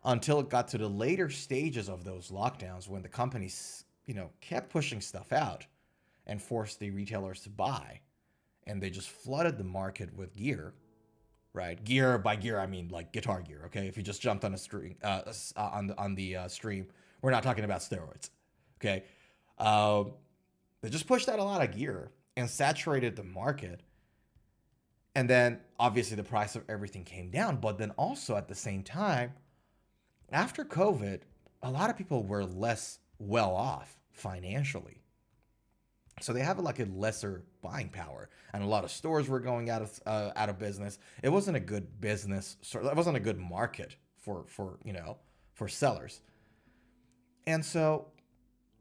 until it got to the later stages of those lockdowns when the companies, you know, kept pushing stuff out and forced the retailers to buy. And they just flooded the market with gear, right? Gear, by gear, I mean like guitar gear, okay? If you just jumped on a string, on the stream, we're not talking about steroids, okay? They just pushed out a lot of gear and saturated the market. And then obviously the price of everything came down. But then also at the same time, after COVID, a lot of people were less well off financially. So they have like a lesser buying power, and a lot of stores were going out of business. It wasn't a good business. It wasn't a good market for sellers. And so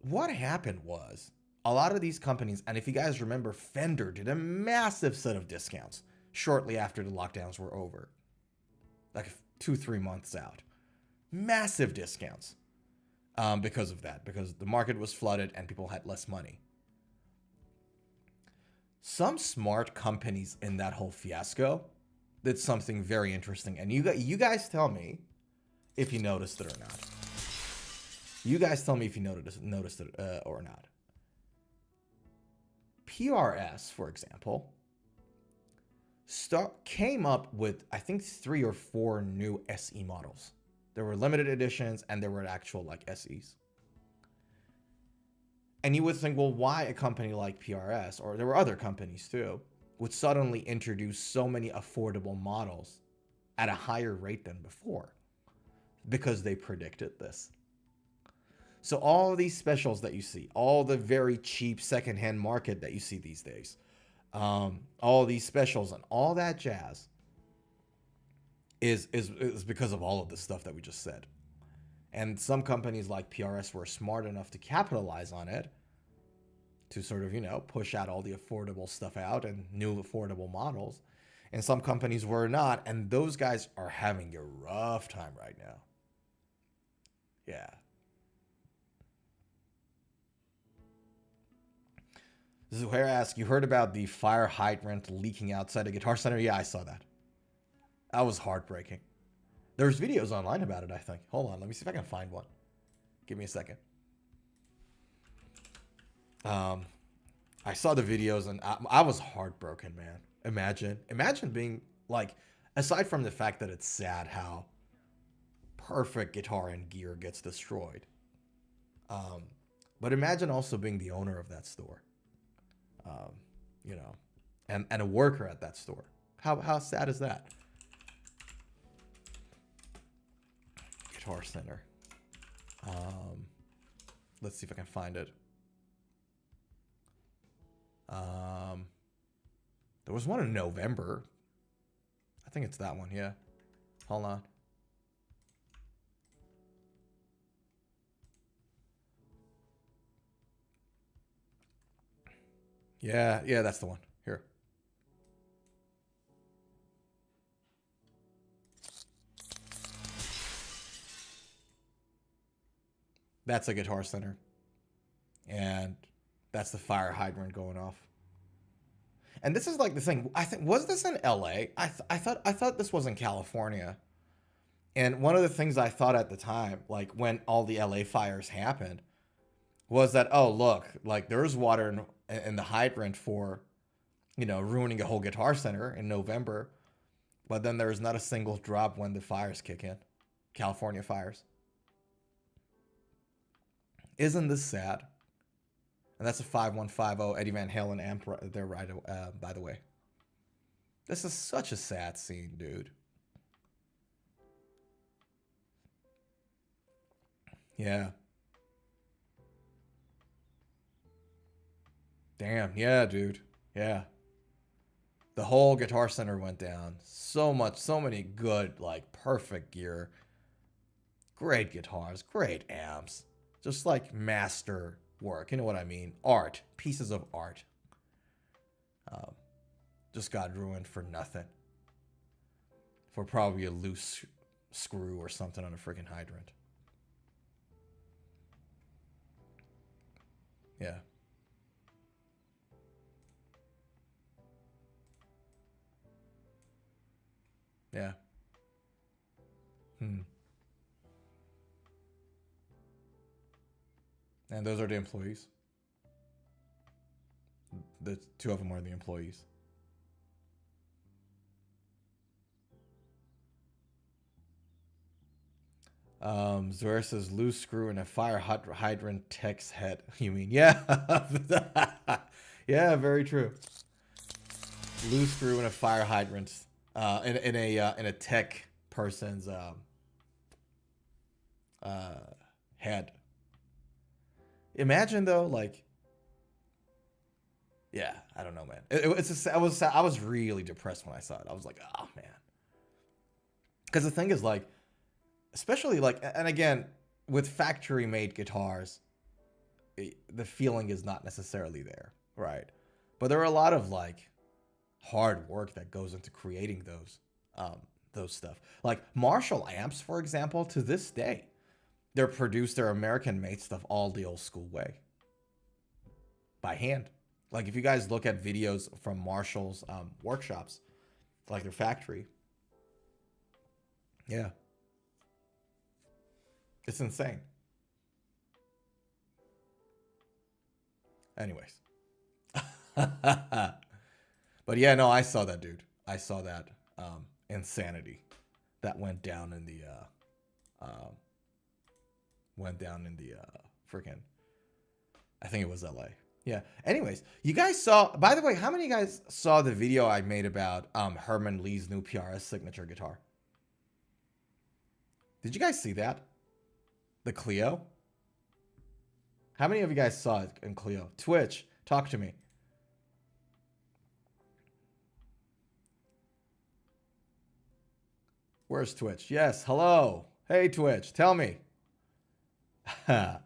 what happened was a lot of these companies, and if you guys remember, Fender did a massive set of discounts shortly after the lockdowns were over, like 2-3 months out. Massive discounts because of that, because the market was flooded and people had less money. Some smart companies in that whole fiasco did something very interesting, and you guys tell me if you noticed it or not. You guys tell me if you noticed it or not. PRS, for example, came up with, I think, 3 or 4 new SE models. There were limited editions and there were actual like SEs. And you would think, well, why a company like PRS, or there were other companies too, would suddenly introduce so many affordable models at a higher rate than before? Because they predicted this. So all these specials that you see, all the very cheap secondhand market that you see these days, all these specials and all that jazz is because of all of the stuff that we just said. And some companies like PRS were smart enough to capitalize on it to sort of, push out all the affordable stuff out and new affordable models. And some companies were not. And those guys are having a rough time right now. Yeah. Zuhair asks, you heard about the fire hydrant leaking outside a Guitar Center? Yeah, I saw that. That was heartbreaking. There's videos online about it, I think. Hold on, let me see if I can find one. Give me a second. I saw the videos and I was heartbroken, man. Imagine being like, aside from the fact that it's sad how perfect guitar and gear gets destroyed. But imagine also being the owner of that store. You know, and a worker at that store. How sad is that? Guitar Center. Let's see if I can find it. There was one in November. I think it's that one, yeah. Hold on. Yeah, that's the one. Here. That's a Guitar Center. And that's the fire hydrant going off. And this is like the thing. I think, was this in LA? I thought this was in California. And one of the things I thought at the time, like when all the LA fires happened, was that, oh, look, like there's water in the hydrant for, you know, ruining a whole Guitar Center in November. But then there's not a single drop when the fires kick in. California fires. Isn't this sad? And that's a 5150 Eddie Van Halen amp there, right? By the way, this is such a sad scene, dude. Yeah. Damn. Yeah, dude. Yeah. The whole Guitar Center went down. So many good, like perfect gear. Great guitars, great amps. Just like master work, you know what I mean? Art, pieces of art. Just got ruined for nothing. For probably a loose screw or something on a freaking hydrant. Yeah. Yeah. And those are the employees. The two of them are the employees. Zora says loose screw in a fire hydrant tech's head. You mean, yeah. Yeah, very true. Loose screw in a fire hydrant. In a tech person's head. Imagine though, like, yeah, I don't know, man. I was really depressed when I saw it. I was like, oh man, because the thing is, like, especially like, and again, with factory made guitars, the feeling is not necessarily there, right? But there are a lot of like hard work that goes into creating those stuff. Like Marshall amps, for example, to this day, they're produced, their American-made stuff all the old school way. By hand. Like if you guys look at videos from Marshall's workshops, like their factory. Yeah. It's insane. Anyways. But yeah, no, I saw that, dude. I saw that insanity that went down in the freaking, I think it was LA. Yeah. Anyways, you guys saw, by the way, how many of you guys saw the video I made about Herman Lee's new PRS signature guitar? Did you guys see that? The Clio? How many of you guys saw it in Clio? Twitch, talk to me. Where's Twitch? Yes, hello. Hey, Twitch, tell me. How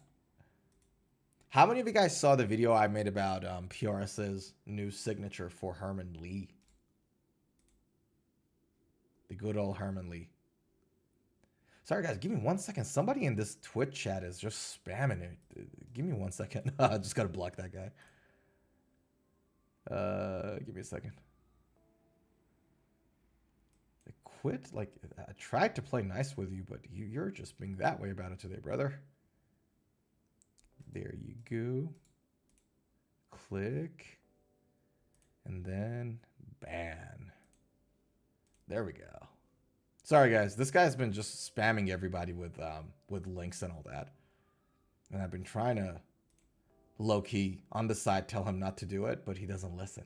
many of you guys saw the video I made about PRS's new signature for Herman Lee? The good old Herman Lee. Sorry, guys, give me 1 second. Somebody in this Twitch chat is just spamming it. Give me 1 second. I just got to block that guy. Give me a second. I quit? Like, I tried to play nice with you, but you're just being that way about it today, brother. There you go. Click. And then ban. There we go. Sorry, guys. This guy's been just spamming everybody with links and all that. And I've been trying to low-key on the side tell him not to do it, but he doesn't listen.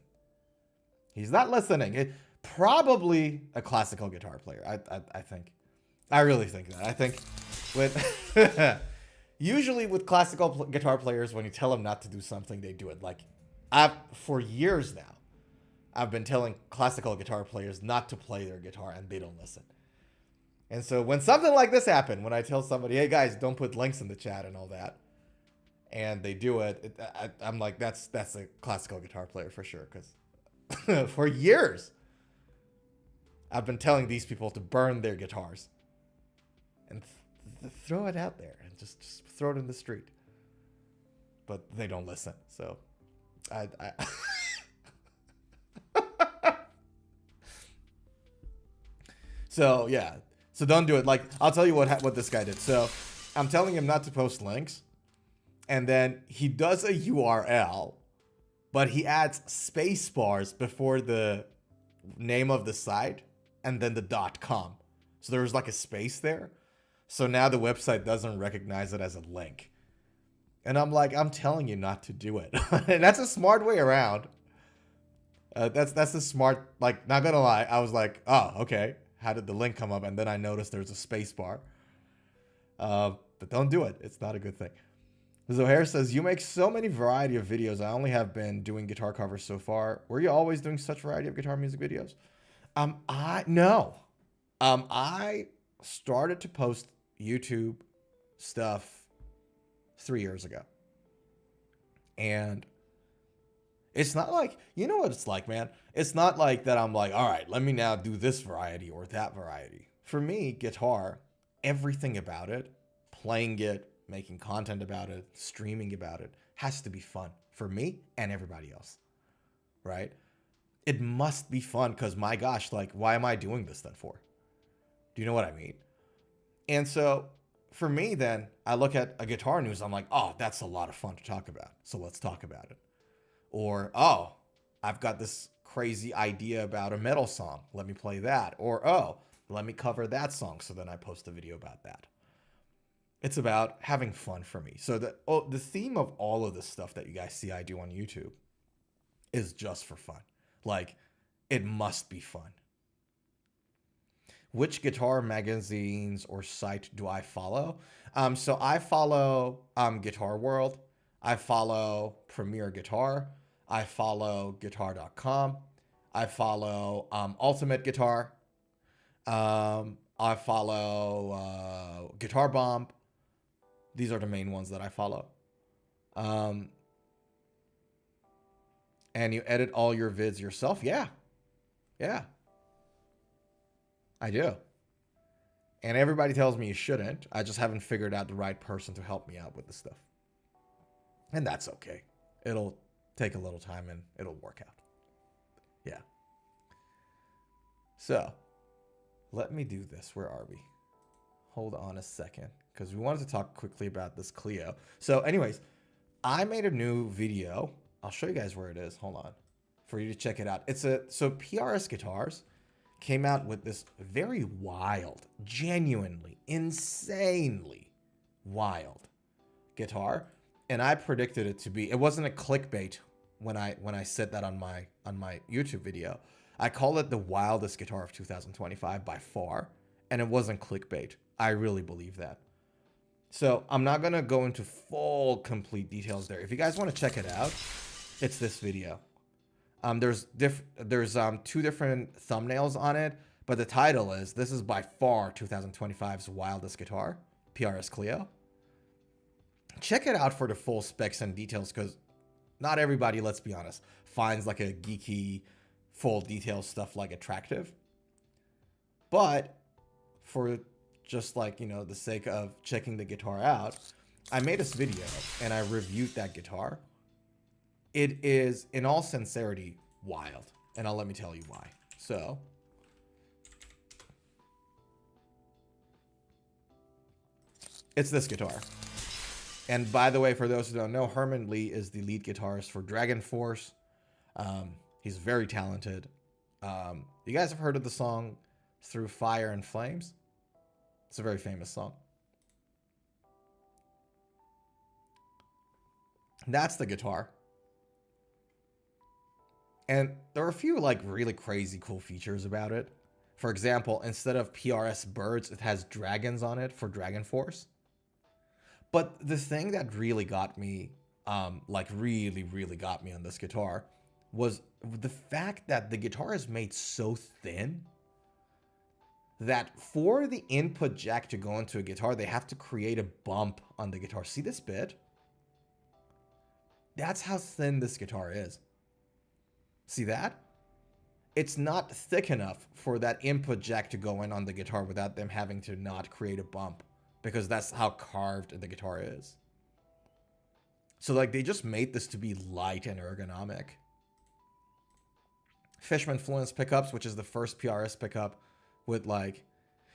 He's not listening. Probably a classical guitar player, I think. I really think that. I think with usually with classical guitar players, when you tell them not to do something, they do it. Like, for years now, I've been telling classical guitar players not to play their guitar, and they don't listen. And so when something like this happened, when I tell somebody, hey guys, don't put links in the chat and all that, and they do it, I'm like, that's a classical guitar player for sure. Because for years, I've been telling these people to burn their guitars and throw it out there and just throw it in the street. But they don't listen. So I So yeah. So don't do it. Like, I'll tell you what this guy did. So I'm telling him not to post links, and then he does a URL, but he adds space bars before the name of the site and then the .com. So there was like a space there. So now the website doesn't recognize it as a link. And I'm like, I'm telling you not to do it. And that's a smart way around. That's a smart, like, not gonna lie. I was like, oh, okay. How did the link come up? And then I noticed there's a space bar. But don't do it. It's not a good thing. Zohair says, you make so many variety of videos. I only have been doing guitar covers so far. Were you always doing such variety of guitar music videos? No. I started to post YouTube stuff 3 years ago. And it's not like, you know what it's like, man? It's not like that I'm like, all right, let me now do this variety or that variety. For me, guitar, everything about it, playing it, making content about it, streaming about it, has to be fun for me and everybody else, right? It must be fun because, my gosh, like, why am I doing this then for? Do you know what I mean? And so for me, then, I look at a guitar news, I'm like, oh, that's a lot of fun to talk about. So let's talk about it. Or, oh, I've got this crazy idea about a metal song. Let me play that. Or, oh, let me cover that song. So then I post a video about that. It's about having fun for me. So the theme of all of this stuff that you guys see I do on YouTube is just for fun. Like, it must be fun. Which guitar magazines or site do I follow? So I follow Guitar World. I follow Premier Guitar. I follow guitar.com. I follow Ultimate Guitar. I follow Guitar Bomb. These are the main ones that I follow. And you edit all your vids yourself? Yeah. Yeah. I do. And everybody tells me you shouldn't. I just haven't figured out the right person to help me out with this stuff. And that's okay. It'll take a little time and it'll work out. Yeah. So, let me do this. Where are we? Hold on a second, because we wanted to talk quickly about this Clio. So anyways, I made a new video. I'll show you guys where it is. Hold on. For you to check it out. So PRS Guitars came out with this very wild, genuinely, insanely wild guitar. And I predicted it to be, it wasn't a clickbait when I said that on my YouTube video. I called it the wildest guitar of 2025 by far, and it wasn't clickbait. I really believe that. So I'm not gonna go into full complete details there. If you guys want to check it out, it's this video. There's two different thumbnails on it, but the title is, this is by far 2025's wildest guitar, PRS Clio. Check it out for the full specs and details, because not everybody, let's be honest, finds like a geeky full detail stuff like attractive. But for just like, you know, the sake of checking the guitar out, I made this video and I reviewed that guitar. it is, in all sincerity, wild. And let me tell you why. So, it's this guitar. And by the way, for those who don't know, Herman Lee is the lead guitarist for Dragon Force. He's very talented. You guys have heard of the song Through Fire and Flames? It's a very famous song. That's the guitar. And there are a few like really crazy cool features about it. For example, instead of PRS birds, it has dragons on it for Dragon Force. But the thing that really got me, like really got me on this guitar was the fact that the guitar is made so thin that for the input jack to go into a guitar, they have to create a bump on the guitar. See this bit? That's how thin this guitar is. See that? It's not thick enough for that input jack to go in on the guitar without them having to not create a bump, because that's how carved the guitar is. So like they just made this to be light and ergonomic. Fishman Fluence pickups, which is the first PRS pickup with like,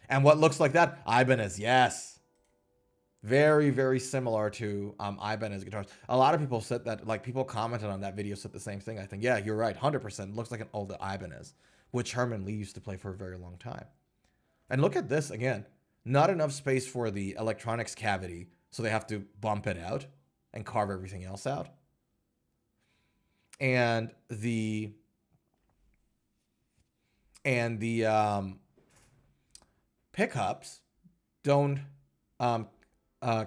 and what looks like that? Ibanez, yes. Very, very similar to Ibanez guitars. A lot of people said that, like people commented on that video said the same thing. I think, yeah, you're right, 100%. Looks like an old Ibanez, which Herman Lee used to play for a very long time. And look at this again. Not enough space for the electronics cavity, so they have to bump it out and carve everything else out. And the pickups don't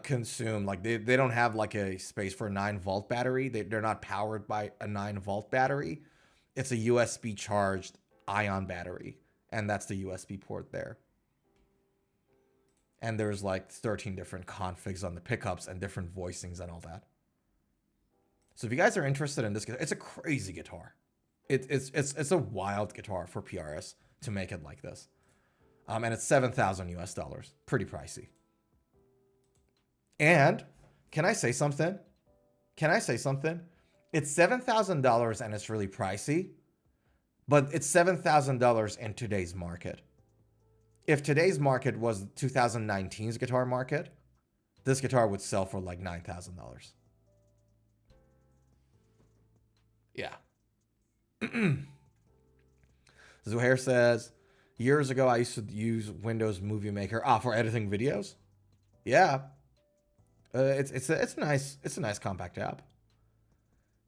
consume, like they don't have like a space for a 9-volt battery. They're not powered by a 9-volt battery. It's a USB charged ion battery, and that's the USB port there. And there's like 13 different configs on the pickups and different voicings and all that. So if you guys are interested in this guitar, it's a crazy guitar. It's a wild guitar for PRS to make it like this. And it's $7,000 US. Pretty pricey. And can I say something? Can I say something? It's $7,000 and it's really pricey, but it's $7,000 in today's market. If today's market was 2019's guitar market, this guitar would sell for like $9,000. Yeah. Zuhair says, years ago I used to use Windows Movie Maker for editing videos. Yeah. It's a nice compact app.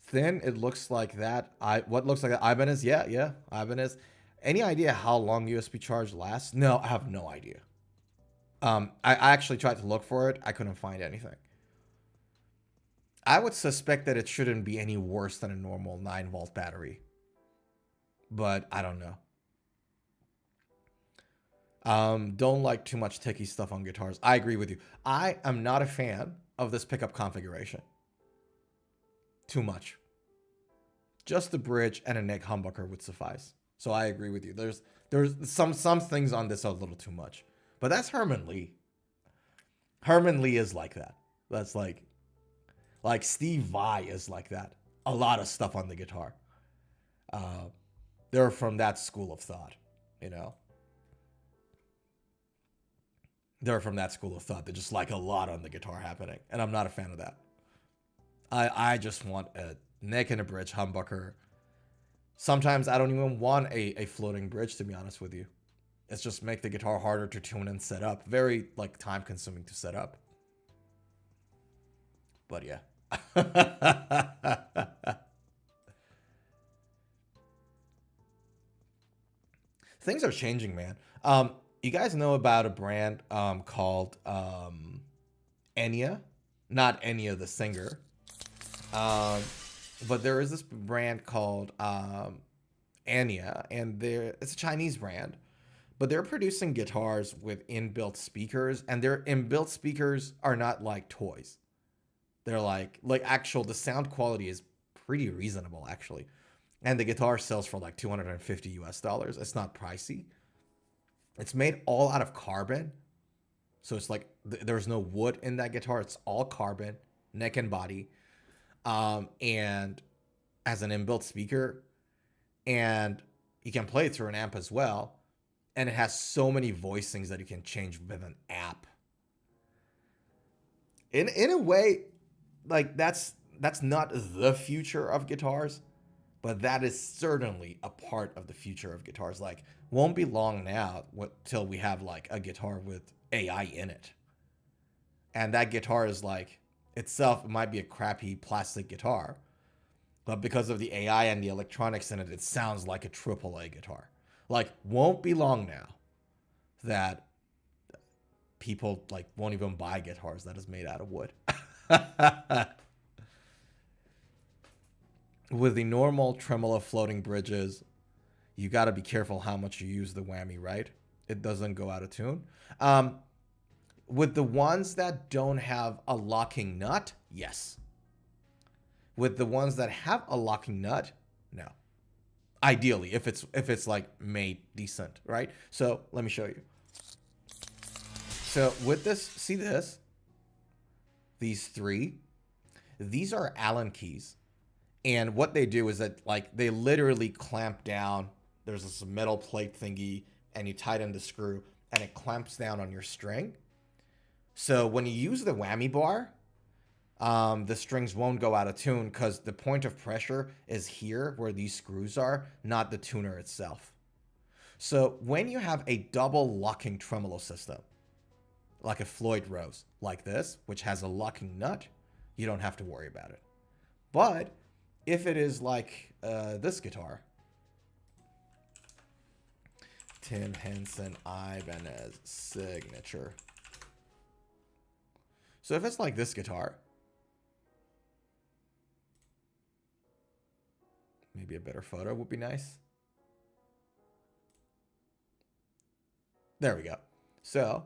Thin, it looks like that. What looks like that? Ibanez? Yeah, Ibanez. Any idea how long USB charge lasts? No, I have no idea. I actually tried to look for it. I couldn't find anything. I would suspect that it shouldn't be any worse than a normal 9-volt battery, but I don't know. Don't like too much techie stuff on guitars. I agree with you. I am not a fan of this pickup configuration. Too much. Just the bridge and a neck humbucker would suffice. So I agree with you. There's some things on this are a little too much. But that's Herman Lee. Herman Lee is like that. That's like Steve Vai is like that. A lot of stuff on the guitar. They're from that school of thought, you know. They're from that school of thought. They just like a lot on the guitar happening. And I'm not a fan of that. I just want a neck and a bridge humbucker. Sometimes I don't even want a floating bridge, to be honest with you. It's just make the guitar harder to tune and set up. Very like time consuming to set up. But yeah. Things are changing, man. You guys know about a brand called Enya? Not Enya the singer. But there is this brand called Enya, and it's a Chinese brand, but they're producing guitars with inbuilt speakers, and their inbuilt speakers are not like toys. They're like actual, the sound quality is pretty reasonable actually. And the guitar sells for like $250 US. It's not pricey. It's made all out of carbon. So it's like there's no wood in that guitar. It's all carbon, neck and body. And as an inbuilt speaker, and you can play it through an amp as well. And it has so many voicings that you can change with an app. In a way, like that's not the future of guitars, but that is certainly a part of the future of guitars. Like, won't be long now till we have like a guitar with AI in it. And that guitar is like, itself, it might be a crappy plastic guitar, but because of the AI and the electronics in it, it sounds like a AAA guitar. Like, won't be long now that people like won't even buy guitars that is made out of wood. With the normal tremolo floating bridges, you got to be careful how much you use the whammy, right? It doesn't go out of tune. With the ones that don't have a locking nut, yes. With the ones that have a locking nut, no. Ideally, if it's like made decent, right? So let me show you. So with this, see this? These three, these are Allen keys. And what they do is that like they literally clamp down. There's this metal plate thingy and you tighten the screw and it clamps down on your string. So when you use the whammy bar, the strings won't go out of tune because the point of pressure is here where these screws are, not the tuner itself. So when you have a double locking tremolo system, like a Floyd Rose, like this, which has a locking nut, you don't have to worry about it. But if it is like this guitar, Tim Henson Ibanez signature. So if it's like this guitar, maybe a better photo would be nice. There we go. So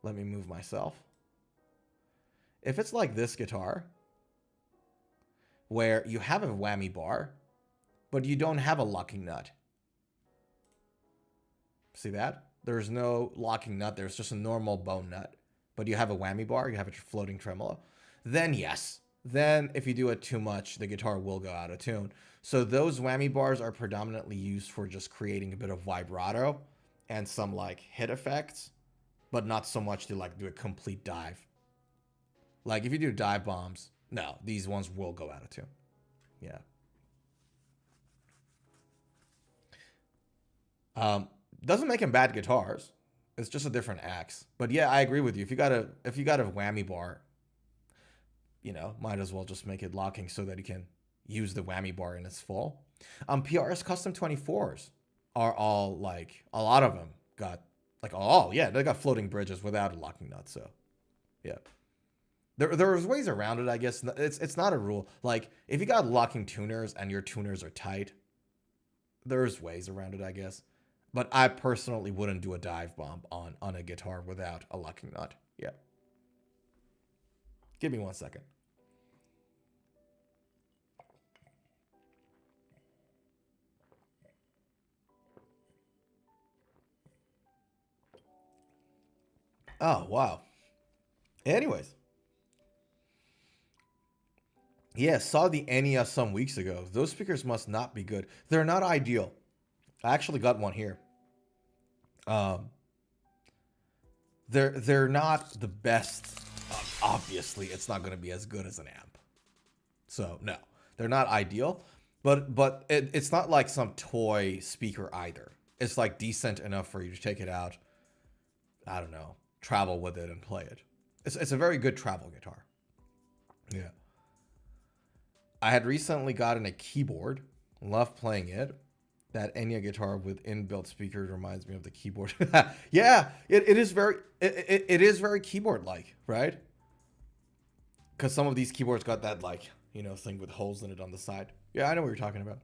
let me move myself. If it's like this guitar, where you have a whammy bar, but you don't have a locking nut. See that? There's no locking nut. There's just a normal bone nut. But you have a whammy bar, you have a floating tremolo. Then yes. Then if you do it too much, the guitar will go out of tune. So those whammy bars are predominantly used for just creating a bit of vibrato and some like hit effects, but not so much to like do a complete dive. Like if you do dive bombs, no, these ones will go out of tune. Yeah. Doesn't make them bad guitars. It's just a different axe. But yeah, I agree with you. If you got a whammy bar, you know, might as well just make it locking so that you can use the whammy bar in its full. PRS Custom 24s are all like, a lot of them got like, oh yeah, they got floating bridges without a locking nut. So yeah. There's ways around it, I guess. It's not a rule. Like, if you got locking tuners and your tuners are tight, there's ways around it, I guess. But I personally wouldn't do a dive bomb on a guitar without a locking nut. Yeah. Give me 1 second. Oh, wow. Anyways. Yeah, saw the Enya some weeks ago. Those speakers must not be good. They're not ideal. I actually got one here. They're not the best. Obviously, it's not going to be as good as an amp. So no, they're not ideal. But it's not like some toy speaker either. It's like decent enough for you to take it out. I don't know, travel with it and play it. It's a very good travel guitar. Yeah. I had recently gotten a keyboard. Love playing it. That Enya guitar with inbuilt speakers reminds me of the keyboard. Yeah, it is very keyboard-like, right? Because some of these keyboards got that like, you know, thing with holes in it on the side. Yeah, I know what you're talking about.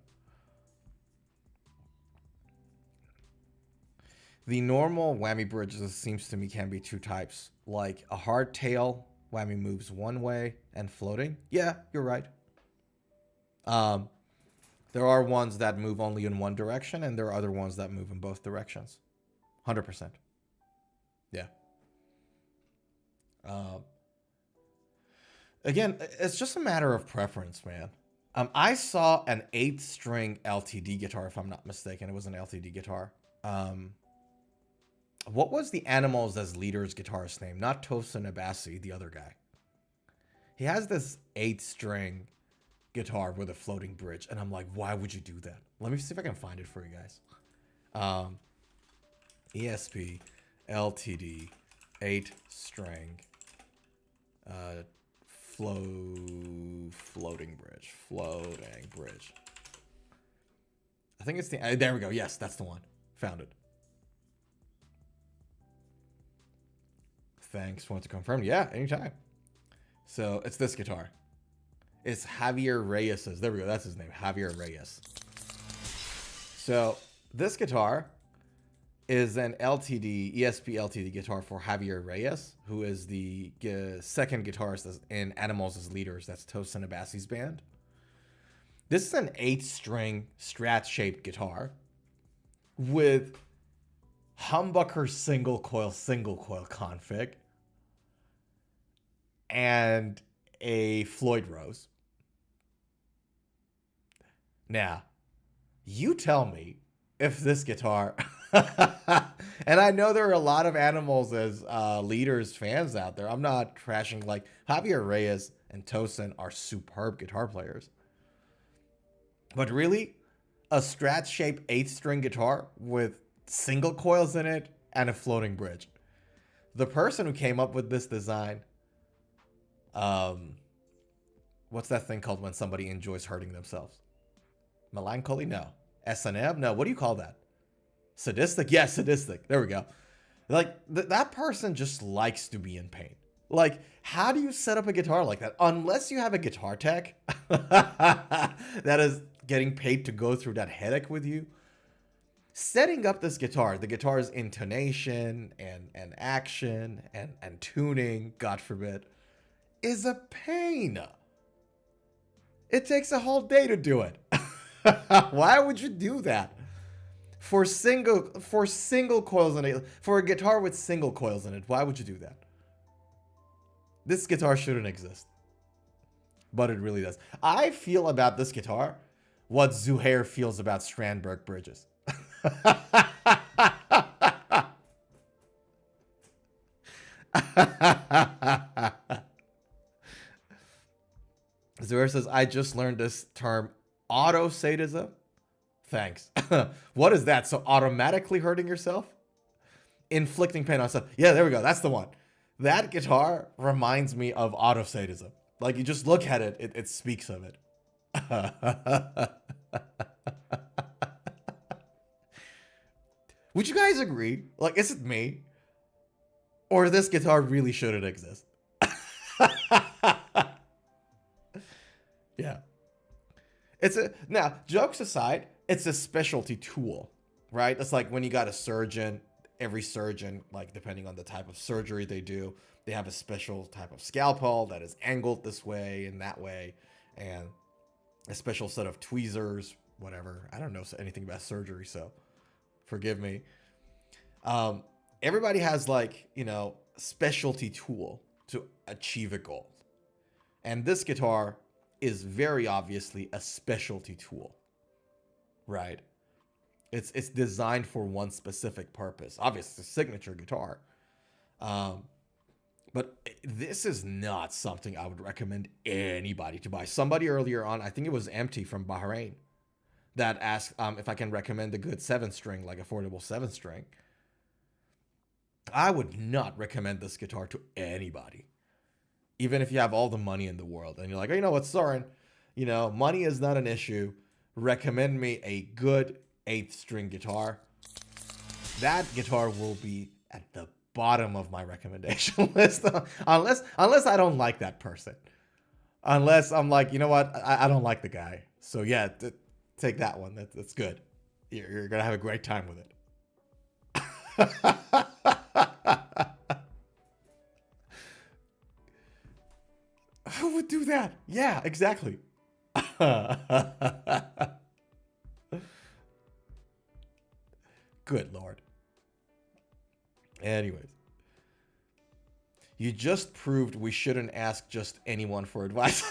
The normal whammy bridges, seems to me, can be two types. Like a hardtail whammy moves one way and floating. Yeah, you're right. There are ones that move only in one direction, and there are other ones that move in both directions. 100%. Yeah. Again, it's just a matter of preference, man. I saw an 8-string LTD guitar, if I'm not mistaken. It was an LTD guitar. What was the Animals as Leaders guitarist name? Not Tosin Abasi, the other guy. He has this 8-string guitar with a floating bridge, and I'm like, why would you do that? Let me see if I can find it for you guys. ESP LTD 8-string floating bridge. I think it's the there we go. Yes, that's the one. Found it. Thanks. Want to confirm? Yeah, anytime. So it's this guitar. It's Javier Reyes's. There we go. That's his name. Javier Reyes. So this guitar is an LTD, ESP LTD guitar for Javier Reyes, who is the second guitarist in Animals as Leaders. That's Tosin Abasi's band. This is an 8-string Strat-shaped guitar with humbucker single coil config and a Floyd Rose. Now, you tell me if this guitar, and I know there are a lot of Animals as Leaders fans out there. I'm not trashing, like, Javier Reyes and Tosin are superb guitar players. But really, a Strat-shaped 8-string guitar with single coils in it and a floating bridge. The person who came up with this design, what's that thing called when somebody enjoys hurting themselves? Melancholy? No. S&M? No. What do you call that? Sadistic? Yeah, sadistic. There we go. Like, that person just likes to be in pain. Like, how do you set up a guitar like that? Unless you have a guitar tech that is getting paid to go through that headache with you. Setting up this guitar, the guitar's intonation and action and tuning, God forbid, is a pain. It takes a whole day to do it. Why would you do that? For single coils in it, for a guitar with single coils in it, why would you do that? This guitar shouldn't exist. But it really does. I feel about this guitar what Zuhair feels about Strandberg bridges. Zuhair says, I just learned this term, auto-sadism. Thanks. What is that? So automatically hurting yourself? Inflicting pain on yourself. Yeah, there we go. That's the one. That guitar reminds me of auto-sadism. Like, you just look at it, it speaks of it. Would you guys agree? Like, is it me? Or this guitar really shouldn't exist? Yeah. Now, jokes aside, it's a specialty tool, right? It's like when you got a surgeon, every surgeon, like depending on the type of surgery they do, they have a special type of scalpel that is angled this way and that way, and a special set of tweezers, whatever. I don't know anything about surgery, so forgive me. Everybody has, like, you know, specialty tool to achieve a goal. And this guitar is very obviously a specialty tool, right? It's designed for one specific purpose. Obviously, it's a signature guitar. But this is not something I would recommend anybody to buy. Somebody earlier on, I think it was Empty from Bahrain, that asked if I can recommend a good 7-string, like affordable 7-string. I would not recommend this guitar to anybody. Even if you have all the money in the world and you're like, oh, you know what, Soren, you know, money is not an issue. Recommend me a good 8-string guitar. That guitar will be at the bottom of my recommendation list, unless I don't like that person. Unless I'm like, you know what, I don't like the guy. So yeah, take that one. That's good. You're gonna have a great time with it. Who would do that? Yeah, exactly. Good Lord. Anyways. You just proved we shouldn't ask just anyone for advice.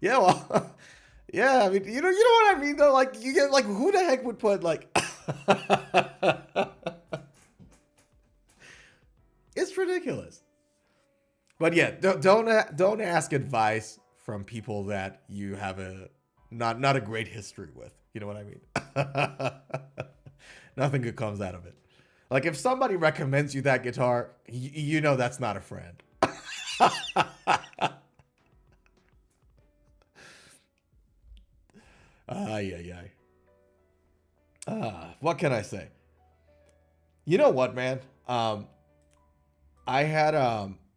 Yeah, well, yeah. I mean, you know what I mean though. Like, you get like, who the heck would put like? It's ridiculous. But yeah, don't ask advice from people that you have a not a great history with. You know what I mean? Nothing good comes out of it. Like, if somebody recommends you that guitar, you know that's not a friend. Ay. What can I say? You know what, man? I had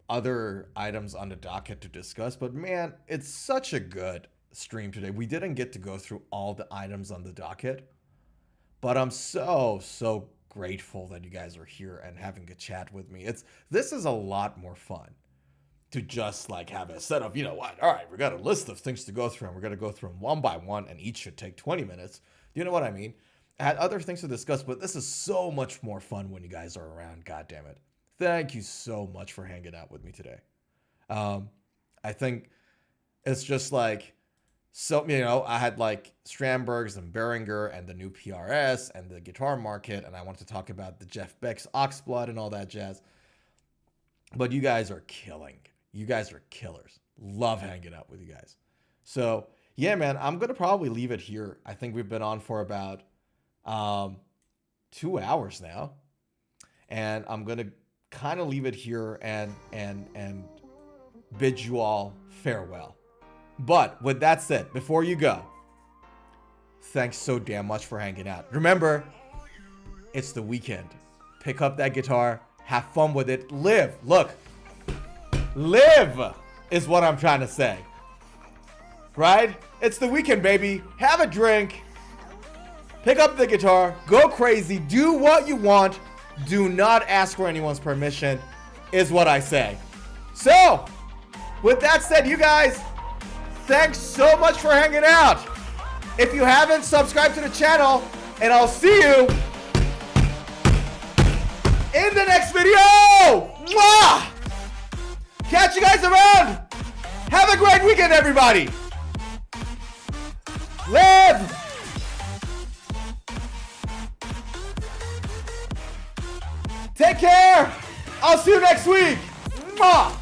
other items on the docket to discuss, but man, it's such a good stream today. We didn't get to go through all the items on the docket, but I'm so grateful that you guys are here and having a chat with me. This is a lot more fun to just like have a set of, you know what, all right, we got a list of things to go through and we're going to go through them one by one and each should take 20 minutes. Do you know what I mean? I had other things to discuss, but this is so much more fun when you guys are around. God damn it. Thank you so much for hanging out with me today. I think it's just like, so, you know, I had like Strandbergs and Behringer and the new PRS and the guitar market, and I want to talk about the Jeff Beck's Oxblood and all that jazz. But you guys are killing. You guys are killers. Love hanging out with you guys. So yeah, man, I'm gonna probably leave it here. I think we've been on for about 2 hours now, and I'm gonna kind of leave it here and bid you all farewell. But with that said, before you go, thanks so damn much for hanging out. Remember, it's the weekend. Pick up that guitar, have fun with it, live. Look, live is what I'm trying to say. Right? It's the weekend, baby. Have a drink, pick up the guitar, go crazy, do what you want. Do not ask for anyone's permission, is what I say. So, with that said, you guys, thanks so much for hanging out. If you haven't, subscribe to the channel, and I'll see you in the next video. Mwah! Catch you guys around. Have a great weekend, everybody. Live! Take care. I'll see you next week. Mwah!